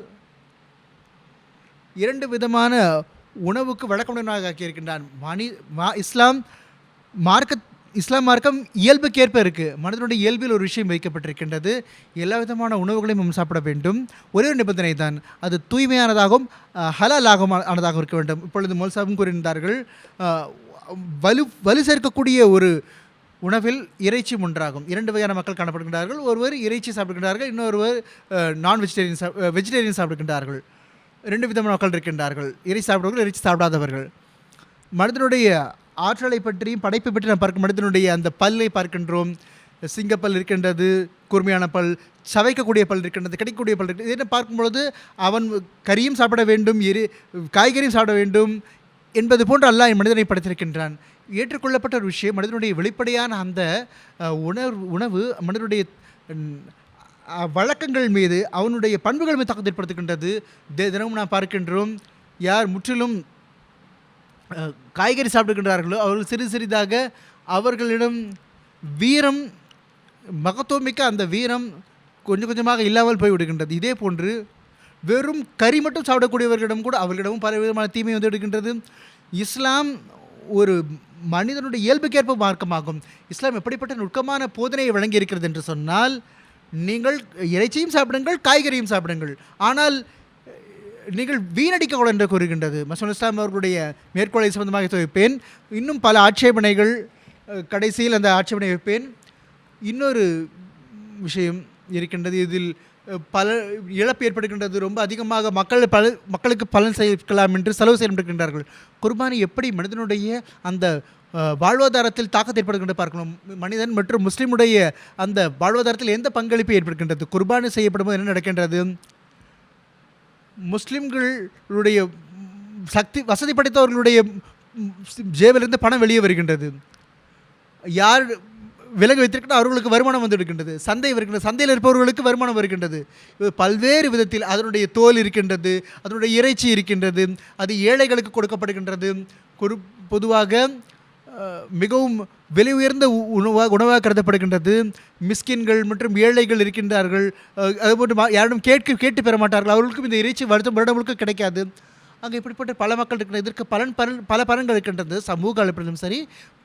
2 விதமான உணவுக்கு வழக்கமுடனாக ஆக்கியிருக்கின்றான். இஸ்லாம் மார்க்கம் இயல்புக்கேற்ப இருக்குது. மனிதனுடைய இயல்பில் ஒரு விஷயம் வைக்கப்பட்டிருக்கின்றது. எல்லா விதமான உணவுகளையும் நம்ம சாப்பிட வேண்டும். ஒரே ஒரு நிபந்தனை தான், அது தூய்மையானதாகவும் ஹலாலாகவும் ஆனதாக இருக்க வேண்டும். இப்பொழுது மௌல்சாவும் கூறியிருந்தார்கள், வலு சேர்க்கக்கூடிய ஒரு உணவில் இறைச்சியும் ஒன்றாகும். 2 வகையான மக்கள் காணப்படுகின்றார்கள். ஒருவர் இறைச்சி சாப்பிடுகின்றார்கள், இன்னொருவர் வெஜிடேரியன் சாப்பிடுகின்றார்கள். 2 விதமான மக்கள் இருக்கின்றார்கள், இறைச்சி சாப்பிடுவர்கள், இறைச்சி சாப்பிடாதவர்கள். மனிதனுடைய ஆற்றலை பற்றியும் படைப்பை பற்றி நாம் பார்க்க, மனிதனுடைய அந்த பல்லை பார்க்கின்றோம். சிங்கப்பல் இருக்கின்றது, கூர்மையான பல், சவைக்கக்கூடிய பல் இருக்கின்றது, கிடைக்கக்கூடிய பல் இருக்கின்றது. இதை பார்க்கும்பொழுது அவன் கறியும் சாப்பிட வேண்டும், காய்கறியும் சாப்பிட வேண்டும் என்பது போன்று அல்லாஹ் மனிதனை படைத்திருக்கின்றான். ஏற்றுக்கொள்ளப்பட்ட ஒரு விஷயம், மனிதனுடைய வெளிப்படையான அந்த உணவு மனிதனுடைய வழக்கங்கள் மீது, அவனுடைய பண்புகள் மீது தாக்கத்தை ஏற்படுத்துகின்றது. தினமும் நாம் பார்க்கின்றோம், யார் முற்றிலும் காய்கறி சாப்பிடுகின்றார்களோ அவர்கள் சிறிதாக அவர்களிடம் வீரம், மகத்துவமிக்க அந்த வீரம் கொஞ்சம் கொஞ்சமாக இல்லாமல் போய்விடுகின்றது. இதே போன்று வெறும் கறி மட்டும் சாப்பிடக்கூடியவர்களிடம் கூட அவர்களிடமும் பல விதமான தீமை வந்து விடுகின்றது. இஸ்லாம் ஒரு மனிதனுடைய இயல்புக்கேற்ப மார்க்கமாகும். இஸ்லாம் எப்படிப்பட்ட நுட்கமான போதனையை வழங்கி இருக்கிறது என்று சொன்னால், நீங்கள் இறைச்சியும் சாப்பிடுங்கள், காய்கறியும் சாப்பிடுங்கள், ஆனால் நீங்கள் வீணடிக்கக்கூடாது என்று கூறுகின்றது. மசூல் இஸ்லாம் அவர்களுடைய மேற்கோளை சம்பந்தமாக வைப்பேன். இன்னும் பல ஆட்சேபனைகள் கடைசியில் அந்த ஆட்சேபனை வைப்பேன். இன்னொரு விஷயம் இருக்கின்றது, இதில் பல இழப்பு ஏற்படுகின்றது. ரொம்ப அதிகமாக மக்களுக்கு பலன் செய்யலாம் என்று செலவு செய்யப்படுகின்றார்கள். குர்பானி எப்படி மனிதனுடைய அந்த வாழ்வாதாரத்தில் தாக்கத்தை ஏற்படுகின்ற பார்க்கணும். மனிதன் மற்றும் முஸ்லீமுடைய அந்த வாழ்வாதாரத்தில் எந்த பங்களிப்பு ஏற்படுகின்றது? குர்பானி செய்யப்படும் போது என்ன நடக்கின்றது? முஸ்லிம்களுடைய வசதி படைத்தவர்களுடைய ஜேபிலிருந்து பணம் வெளியே வருகின்றது. யார் விலங்கு வைத்திருக்கின்ற அவர்களுக்கு வருமானம் வந்து இருக்கின்றது. சந்தை இருக்கின்றது, சந்தையில் இருப்பவர்களுக்கு வருமானம் வருகின்றது. பல்வேறு விதத்தில் அதனுடைய தோல் இருக்கின்றது, அதனுடைய இறைச்சி இருக்கின்றது, அது ஏழைகளுக்கு கொடுக்கப்படுகின்றது. பொதுவாக மிகவும் விலை உயர்ந்த உணவாக கருதப்படுகின்றது. மிஸ்கின்கள் மற்றும் ஏழைகள் இருக்கின்றார்கள், அதுபோன்று யாரும் கேட்டு பெற மாட்டார்கள். அவர்களுக்கும் இந்த இறைச்சி வருடம் முழுக்க கிடைக்காது. அங்கே இப்படிப்பட்ட பல மக்கள் இருக்கின்ற இதற்கு பல பலன்கள் இருக்கின்றது. சமூக அடிப்படையிலும் சரி,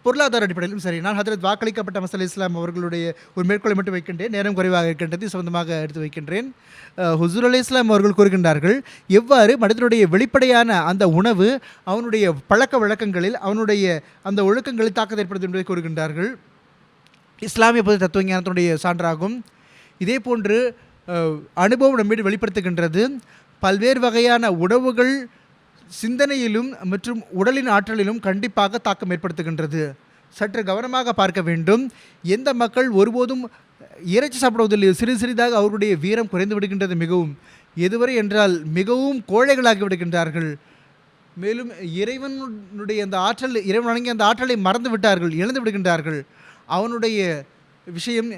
பொருளாதார அடிப்படையிலும் சரி. நான் ஹதரத் வாக்களிக்கப்பட்ட மசல் இஸ்லாம் அவர்களுடைய ஒரு மேற்கோளை மட்டும் வைக்கின்றேன், நேரம் குறைவாக இருக்கின்றது, சொந்தமாக எடுத்து வைக்கின்றேன். ஹுசூர் அலி இஸ்லாம் அவர்கள் கூறுகின்றார்கள், எவ்வாறு மனிதனுடைய வெளிப்படையான அந்த உணவு அவனுடைய பழக்க வழக்கங்களில் அவனுடைய அந்த ஒழுக்கங்களில் தாக்கத்தை ஏற்படுத்தும் என்பதை கூறுகின்றார்கள். இஸ்லாமிய பொது தத்துவ ஞானத்தினுடைய சான்றாகும். இதே போன்று அனுபவம் நம்மீது வெளிப்படுத்துகின்றது. பல்வேறு வகையான உணவுகள் சிந்தனையிலும் மற்றும் உடலின் ஆற்றலிலும் கண்டிப்பாக தாக்கம் ஏற்படுத்துகின்றது. சற்று கவனமாக பார்க்க வேண்டும். எந்த மக்கள் ஒருபோதும் இறைச்சி சாப்பிடுவதில்லை, சிறிதாக அவர்களுடைய வீரம் குறைந்து விடுகின்றது. மிகவும் எதுவரை என்றால் மிகவும் கோழைகளாகி விடுகின்றார்கள். மேலும் இறைவனுடைய அந்த ஆற்றல், இறைவன் வழங்கிய அந்த ஆற்றலை மறந்து விட்டார்கள், இழந்து விடுகின்றார்கள். அவனுடைய விஷயம்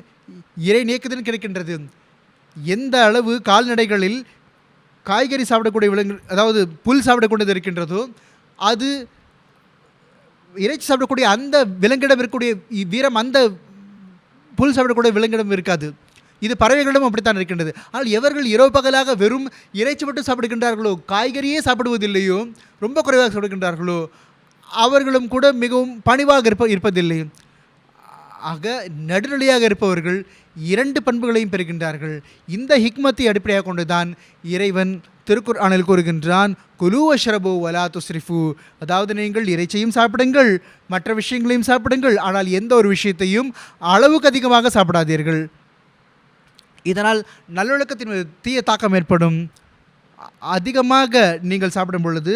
இறை நீக்குதல் கிடைக்கின்றது. எந்த அளவு கால்நடைகளில் காய்கறி சாப்பிடக்கூடிய விலங்கு, அதாவது புல் சாப்பிடக்கூடியது இருக்கின்றதோ, அது இறைச்சி சாப்பிடக்கூடிய அந்த விலங்கிடம் இருக்கக்கூடிய வீரம் அந்த புல் சாப்பிடக்கூடிய விலங்கிடம் இருக்காது. இது பறவைகளிடம் அப்படித்தான் இருக்கின்றது. ஆனால் எவர்கள் இரவு பகலாக வெறும் இறைச்சி மட்டும் சாப்பிடுகின்றார்களோ, காய்கறியே சாப்பிடுவதில்லையோ, ரொம்ப குறைவாக சாப்பிடுகின்றார்களோ, அவர்களும் கூட மிகவும் பணிவாக இருப்பதில்லை. ஆக நடுநிலையாக இருப்பவர்கள் இரண்டு பண்புகளையும் பெறுகின்றார்கள். இந்த ஹிக்மத்தை அடிப்படையாக கொண்டுதான் இறைவன் திருக்குர்ஆனில் கூறுகின்றான், குலு வஷ்ரபு வலா துஸ்ரிஃபு, அதாவது நீங்கள் இறைச்சியும் சாப்பிடுங்கள், மற்ற விஷயங்களையும் சாப்பிடுங்கள், ஆனால் எந்த ஒரு விஷயத்தையும் அளவுக்கு அதிகமாக சாப்பிடாதீர்கள். இதனால் நல்லொழுக்கத்தின் தீய தாக்கம் ஏற்படும். அதிகமாக நீங்கள் சாப்பிடும் பொழுது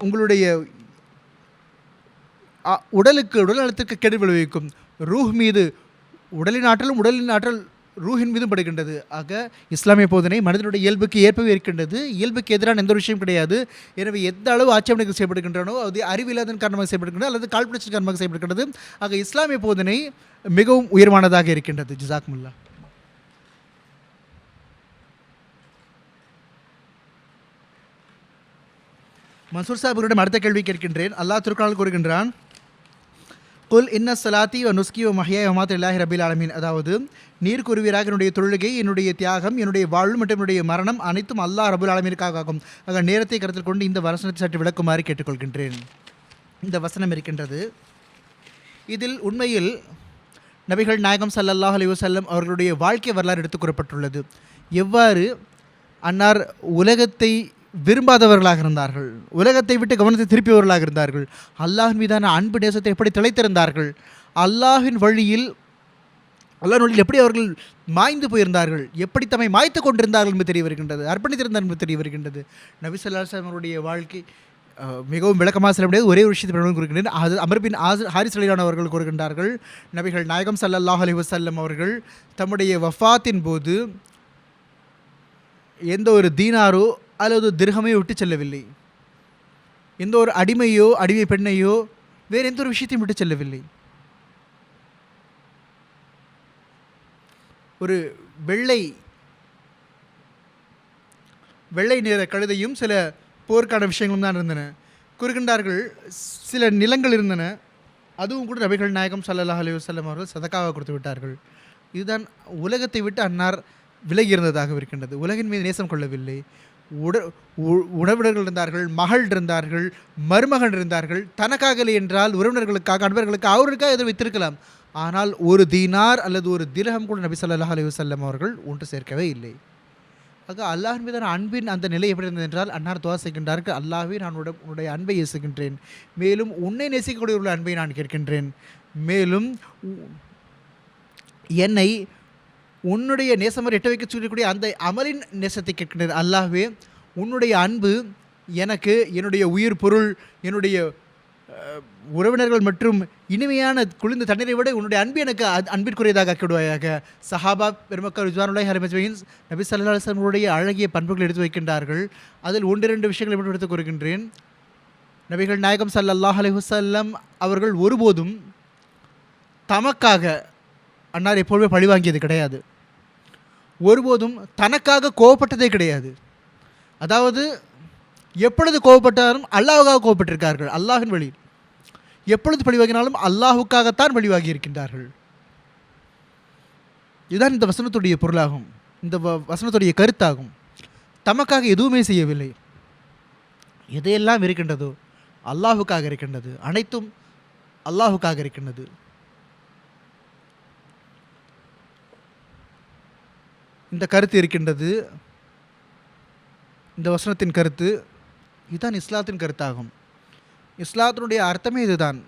உங்களுடைய உடல் நலத்திற்கு கெடு விளைவிக்கும். ரூஹ் மீது உடலின் ஆற்றல் ரூஹின் மீதும் படுகின்றது. ஆக இஸ்லாமிய போதனை மனிதனுடைய இயல்புக்கு ஏற்பவே இருக்கின்றது. இயல்புக்கு எதிரான எந்த ஒரு விஷயம் கிடையாது. எனவே எந்த அளவு ஆட்சேபனைகள் செய்யப்படுகின்றனோ அது அறிவில்லாதன் காரணமாக செய்யப்படுகின்றது அல்லது காழ்ப்புணர்ச்சி காரணமாக செய்யப்படுகின்றது. ஆக இஸ்லாமிய போதனை மிகவும் உயர்வானதாக இருக்கின்றது. ஜிசாக்முல்லா. மன்சூர் சாஹிபுகளிடம் அடுத்த கேள்வி கேட்கின்றேன். அல்லாஹ் திருக்குர்ஆனில் கூறுகின்றான், குல் இன்ன ஸலாத்தி வ நுஸ்கி வ மஹ்யாய வ மமாத்தி லில்லாஹி ரப்பில் ஆலமீன், அதாவது நீர் கூறுவீராக என்னுடைய தொழுகை, என்னுடைய தியாகம், என்னுடைய வாழ்வு மற்றும் என்னுடைய மரணம் அனைத்தும் அல்லாஹ் ரப்புல் ஆலமீனுக்காக ஆகும். ஆக நேரத்தை கருத்தில் கொண்டு இந்த வசனத்தை சற்று விளக்குமாறு கேட்டுக்கொள்கின்றேன். இந்த வசனம் இருக்கின்றது, இதில் உண்மையில் நபிகள் நாயகம் ஸல்லல்லாஹு அலைஹி வஸல்லம் அவர்களுடைய வாழ்க்கை வரலாறு எடுத்து கூறப்பட்டுள்ளது. எவ்வாறு அன்னார் உலகத்தை விரும்பாதவர்களாக இருந்தார்கள், உலகத்தை விட்டு கவனத்தை திருப்பியவர்களாக இருந்தார்கள், அல்லாஹின் மீதான அன்பு நேசத்தை எப்படி திளைத்திருந்தார்கள், அல்லாஹின் வழியில் எப்படி அவர்கள் மாய்ந்து போயிருந்தார்கள், எப்படி தம்மை மாய்த்து கொண்டிருந்தார்கள் என்று தெரிய வருகின்றது, அர்ப்பணித்திருந்தார்கள் என்று தெரிய வருகின்றது. நபி ஸல்லல்லாஹு அலைஹி வஸல்லம் அவருடைய வாழ்க்கை மிகவும் விளக்கமாக சொல்ல முடியாது. ஒரே ஒரு விஷயத்தை கூறுகின்றனர். அது அமர் பின் ஹாரிஸ் ரலியல்லாஹு அன்ஹு அவர்கள் கூறுகின்றார்கள், நபிகள் நாயகம் ஸல்லல்லாஹு அலைஹி வஸல்லம் அவர்கள் தம்முடைய வஃபாத்தின் போது எந்த ஒரு தீனாரோ அல்லது திர்ஹமையோ விட்டு செல்லவில்லை, எந்த ஒரு அடிமையோ அடிமை பெண்ணையோ வேறு எந்த ஒரு விஷயத்தையும் விட்டு செல்லவில்லை. ஒரு வெள்ளை நிற கழுதையும் சில போருக்கான விஷயங்களும் தான் இருந்தன. கூறுகின்றார்கள், சில நிலங்கள் இருந்தன, அதுவும் கூட நபிகள் நாயகம் ஸல்லல்லாஹு அலைஹி வஸல்லம் அவர்கள் சதக்காவாக கொடுத்து விட்டார்கள். இதுதான் உலகத்தை விட்டு அன்னார் விலகி இருந்ததாக இருக்கின்றது. உலகின் மீது நேசம் கொள்ளவில்லை. உறவினர்கள் இருந்தார்கள், மகள் இருந்தார்கள், மருமகன் இருந்தார்கள். தனக்காக இல்லை என்றால் உறவினர்களுக்காக, நண்பர்களுக்காக, அவர்களுக்காக எதிர் வைத்திருக்கலாம். ஆனால் ஒரு தீனார் அல்லது ஒரு திர்ஹம் கூட நபி ஸல்லல்லாஹு அலைஹி வஸல்லம் அவர்கள் ஒன்று சேர்க்கவே இல்லை. ஆக அல்லாஹின் மீதான அன்பின் அந்த நிலை எப்படி இருந்தது என்றால், அன்னார் துஆ செய்கின்றார்கள், அல்லாஹ்வே நான் உன்னுடைய அன்பை ஏசுகின்றேன், மேலும் உன்னை நேசிக்கக்கூடிய உள்ள அன்பை நான் கேட்கின்றேன், மேலும் என்னை உன்னுடைய நேசமர் எட்ட வைக்க சொல்லக்கூடிய அந்த அமலின் நேசத்தை கேட்கின்றது. அல்லாஹ்வே உன்னுடைய அன்பு எனக்கு என்னுடைய உயிர் பொருள், என்னுடைய உறவினர்கள் மற்றும் இனிமையான குளிர்ந்த தண்ணீரை விட உன்னுடைய அன்பு எனக்கு அன்பிற்குரியதாக ஆக்கிவிடுவாயாக. சஹாபா பெருமக்கள் ரிஜ்வானுல்லாஹி அலைஹிம் நபி ஸல்லல்லாஹு அலைஹி வஸல்லம் உடைய அழகிய பண்புகள் எடுத்து வைக்கின்றார்கள். அதில் 1-2 விஷயங்களை மட்டும் எடுத்துக் கூறுகின்றேன். நபிகள் நாயகம் ஸல்லல்லாஹு அலைஹி வஸல்லம் அவர்கள் ஒருபோதும் தமக்காக அன்னார் எப்பொழுதுமே பழிவாங்கியது கிடையாது. ஒருபோதும் தனக்காக கோவப்பட்டதே கிடையாது. அதாவது எப்பொழுது கோவப்பட்டாலும் அல்லாஹுக்காக கோவப்பட்டிருக்கார்கள். அல்லாஹின் வழியில் எப்பொழுது பழிவாங்கினாலும் அல்லாஹுக்காகத்தான் பழிவாகி இருக்கின்றார்கள். இதுதான் இந்த வசனத்துடைய பொருளாகும், இந்த வசனத்துடைய கருத்தாகும். தமக்காக எதுவுமே செய்யவில்லை. எதையெல்லாம் இருக்கின்றதோ அல்லாஹுக்காக இருக்கின்றது, அனைத்தும் அல்லாஹுக்காக இருக்கின்றது. இந்த கருத்து இருக்கின்றது, இந்த வசனத்தின் கருத்து இதுதான் இஸ்லாத்தின் கருத்தாகும். இஸ்லாத்தினுடைய அர்த்தமே இதுதான்.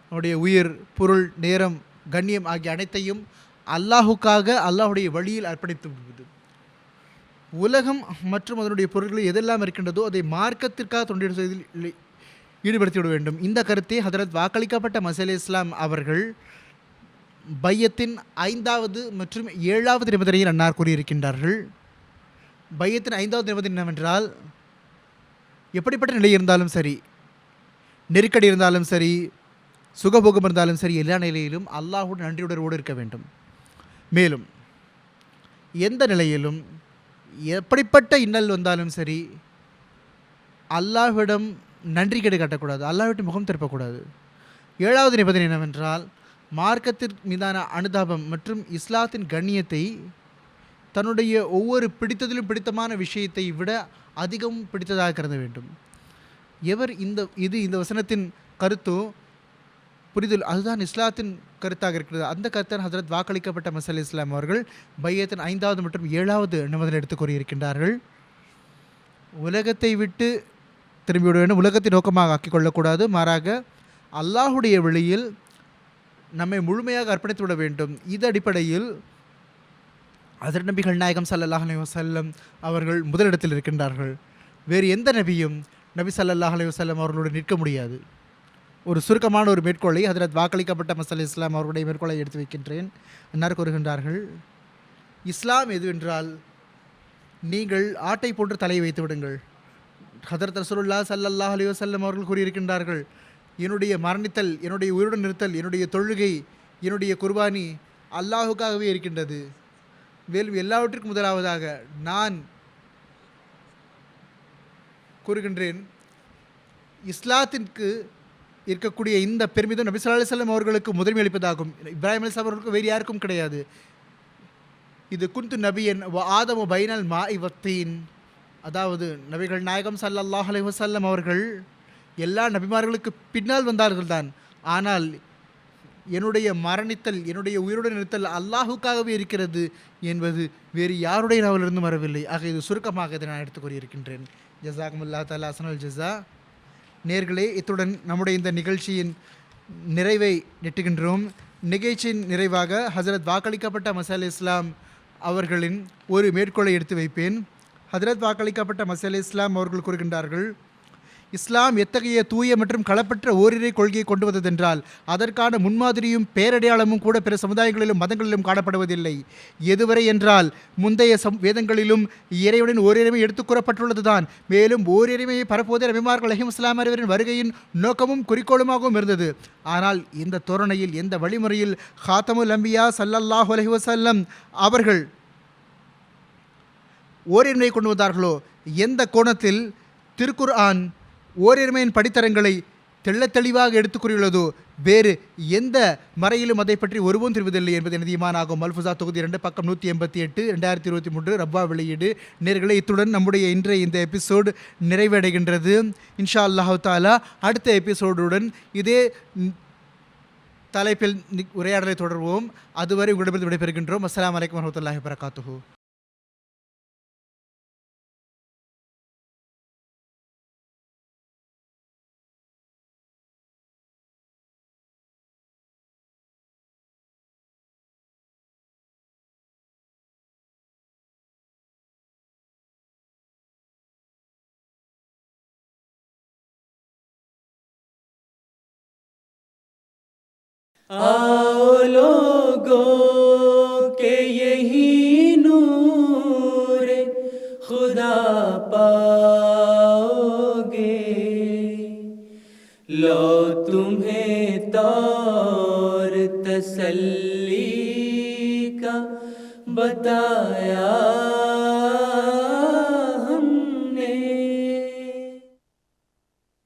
நம்முடைய உயிர், பொருள், நேரம், கண்ணியம் ஆகிய அனைத்தையும் அல்லாஹுக்காக அல்லாஹுடைய வழியில் அர்ப்பணித்து விடுவது. உலகம் மற்றும் அதனுடைய பொருள்கள் எதெல்லாம் இருக்கின்றதோ அதை மார்க்கத்திற்காக தொண்டீடு செய்வதில் ஈடுபடுத்திவிட வேண்டும். இந்த கருத்தை ஹதரத் வாக்களிக்கப்பட்ட மசீஹ் இஸ்லாம் அவர்கள் பையத்தின் 5வது மற்றும் 7வது நிபந்தனையில் அன்னார் கூறியிருக்கின்றார்கள். பையத்தின் 5வது நிபந்தனை என்னவென்றால், எப்படிப்பட்ட நிலை இருந்தாலும் சரி, நெருக்கடி இருந்தாலும் சரி, சுகபோகம் இருந்தாலும் சரி, எல்லா நிலையிலும் அல்லாஹ்வுடன் நன்றியுணர்வோடு இருக்க வேண்டும். மேலும் எந்த நிலையிலும் எப்படிப்பட்ட இன்னல் வந்தாலும் சரி அல்லாஹ்விடம் நன்றி கேடு காட்டக்கூடாது, அல்லாஹ்விட்டு முகம் திருப்பக்கூடாது. 7வது நிபந்தனை என்னவென்றால், மார்க்கத்தின் மீதான அனுதாபம் மற்றும் இஸ்லாத்தின் கண்ணியத்தை தன்னுடைய ஒவ்வொரு பிடித்ததிலும் பிடித்தமான விஷயத்தை விட அதிகம் பிடித்ததாக கருத வேண்டும். எவர் இந்த வசனத்தின் கருத்தோ புரிதல், அதுதான் இஸ்லாத்தின் கருத்தாக இருக்கிறது. அந்த கருத்தான் ஹஜரத் வாக்களிக்கப்பட்ட மசீஹ் இஸ்லாம் அவர்கள் பையத்தின் 5வது மற்றும் 7வது நிபந்தனை எடுத்து கூறியிருக்கின்றார்கள். உலகத்தை விட்டு திரும்பிவிட வேண்டும், உலகத்தை நோக்கமாக ஆக்கிக் கொள்ளக்கூடாது. மாறாக அல்லாஹுடைய வழியில் நம்மை முழுமையாக அர்ப்பணித்து விட வேண்டும். இது அடிப்படையில் ஹஜ்ரத் நபிகள் நாயகம் ஸல்லல்லாஹு அலைஹி வஸல்லம் அவர்கள் முதலிடத்தில் இருக்கின்றார்கள். வேறு எந்த நபியும் நபி ஸல்லல்லாஹு அலைஹி வஸல்லம் அவர்களோடு நிற்க முடியாது. ஒரு சுருக்கமான ஒரு மேற்கோளை ஹஜ்ரத் வாக்களிக்கப்பட்ட மசீஹ் இஸ்லாம் அவர்களுடைய மேற்கோளை எடுத்து வைக்கின்றேன். அன்னார் கூறுகின்றார்கள், இஸ்லாம் எதுவென்றால் நீங்கள் ஆட்டை போன்று தலையை வைத்து விடுங்கள். ஹதரத் ரசூலுல்லாஹ் ஸல்லல்லாஹு அலைஹி வஸல்லம் அவர்கள் கூறியிருக்கின்றார்கள், என்னுடைய மரணித்தல், என்னுடைய உயிருடன் இருத்தல், என்னுடைய தொழுகை, என்னுடைய குர்பானி அல்லாஹுக்காகவே இருக்கின்றது. மேலும் எல்லாவற்றிற்கும் முதலாவதாக நான் கூறுகின்றேன், இஸ்லாத்திற்கு இருக்கக்கூடிய இந்த பெருமிதம் நபி ஸல்லல்லாஹு அலைஹி வஸல்லம் அவர்களுக்கு முதன்மை அளிப்பதாகும். இப்ராஹிம் அலைஹிஸ்ஸலாம் அவர்களுக்கு வேறு யாருக்கும் கிடையாது. இது குந்து நபியன் வ ஆதமு பைனல் மாஇ வத்தீன், அதாவது நபிகள் நாயகம் ஸல்லல்லாஹு அலைஹி வஸல்லம் அவர்கள் எல்லா நபிமார்களுக்கு பின்னால் வந்தார்கள் தான். ஆனால் என்னுடைய மரணித்தல், என்னுடைய உயிருடன் இருத்தல் அல்லாஹுக்காகவே இருக்கிறது என்பது வேறு யாருடைய நாவலிருந்தும் வரவில்லை. ஆக இது சுருக்கமாக இதை நான் எடுத்து கூறியிருக்கின்றேன். ஜஸாக்குமுல்லாஹ் தஆலா அஹ்ஸனுல் ஜஸா. நேர்களே, இத்துடன் நம்முடைய இந்த நிகழ்ச்சியின் நிறைவை எட்டுகின்றோம். நிகழ்ச்சியின் நிறைவாக ஹஜரத் வாக்களிக்கப்பட்ட மசீஹ் இஸ்லாம் அவர்களின் ஒரு மேற்கோளை எடுத்து வைப்பேன். ஹஜரத் வாக்களிக்கப்பட்ட மசீஹ் இஸ்லாம் அவர்கள் கூறுகின்றார்கள், இஸ்லாம் எத்தகைய தூய மற்றும் களப்பற்ற ஓரிரை கொள்கையை கொண்டு வந்ததென்றால் அதற்கான முன்மாதிரியும் பேரடையாளமும் கூட பிற சமுதாயங்களிலும் மதங்களிலும் காணப்படுவதில்லை. எதுவரை என்றால் முந்தைய வேதங்களிலும் இறைவனின் ஓரிரைமை எடுத்துக் கூறப்பட்டுள்ளது தான். மேலும் ஓரிரைமையை பரப்புவதே நபிமார்கள் அலைஹிஸ்ஸலாம் அவர்களின் வருகையின் நோக்கமும் குறிக்கோளுமாகவும் இருந்தது. ஆனால் இந்த தோரணையில், எந்த வழிமுறையில் ஹாத்தமுல் அம்பியா ஸல்லல்லாஹு அலைஹி வஸல்லம் அவர்கள் ஓரிரைமையை கொண்டு வந்தார்களோ, எந்த கோணத்தில் திருக்குர்ஆன் ஓரிரைமையின் படித்தரங்களை தெள்ளத்தெளிவாக எடுத்துக் கூறியுள்ளதோ, வேறு எந்த மறையிலும் அதை பற்றி ஒருவரும் தெரிவதில்லை என்பது எனது ஈமானாகும். மல்ஃபுசா தொகுதி 2 பக்கம் 188 2023 ரப்பா வெளியீடு. நேர்களே, இத்துடன் நம்முடைய இன்றைய இந்த எபிசோடு நிறைவடைகின்றது. இன்ஷா அல்லாஹு தாலா அடுத்த எபிசோடுடன் இதே தலைப்பில் உரையாடலை தொடர்வோம். அதுவரை உங்களிடமிருந்து விடைபெறுகின்றோம். அஸ்ஸலாமு அலைக்கும் வரஹ்மத்துல்லாஹி வபரகாத்துஹு.
आओ लोगों के यही नूर खुदा पाओगे, लो तुम्हें तौर تسلی کا بتایا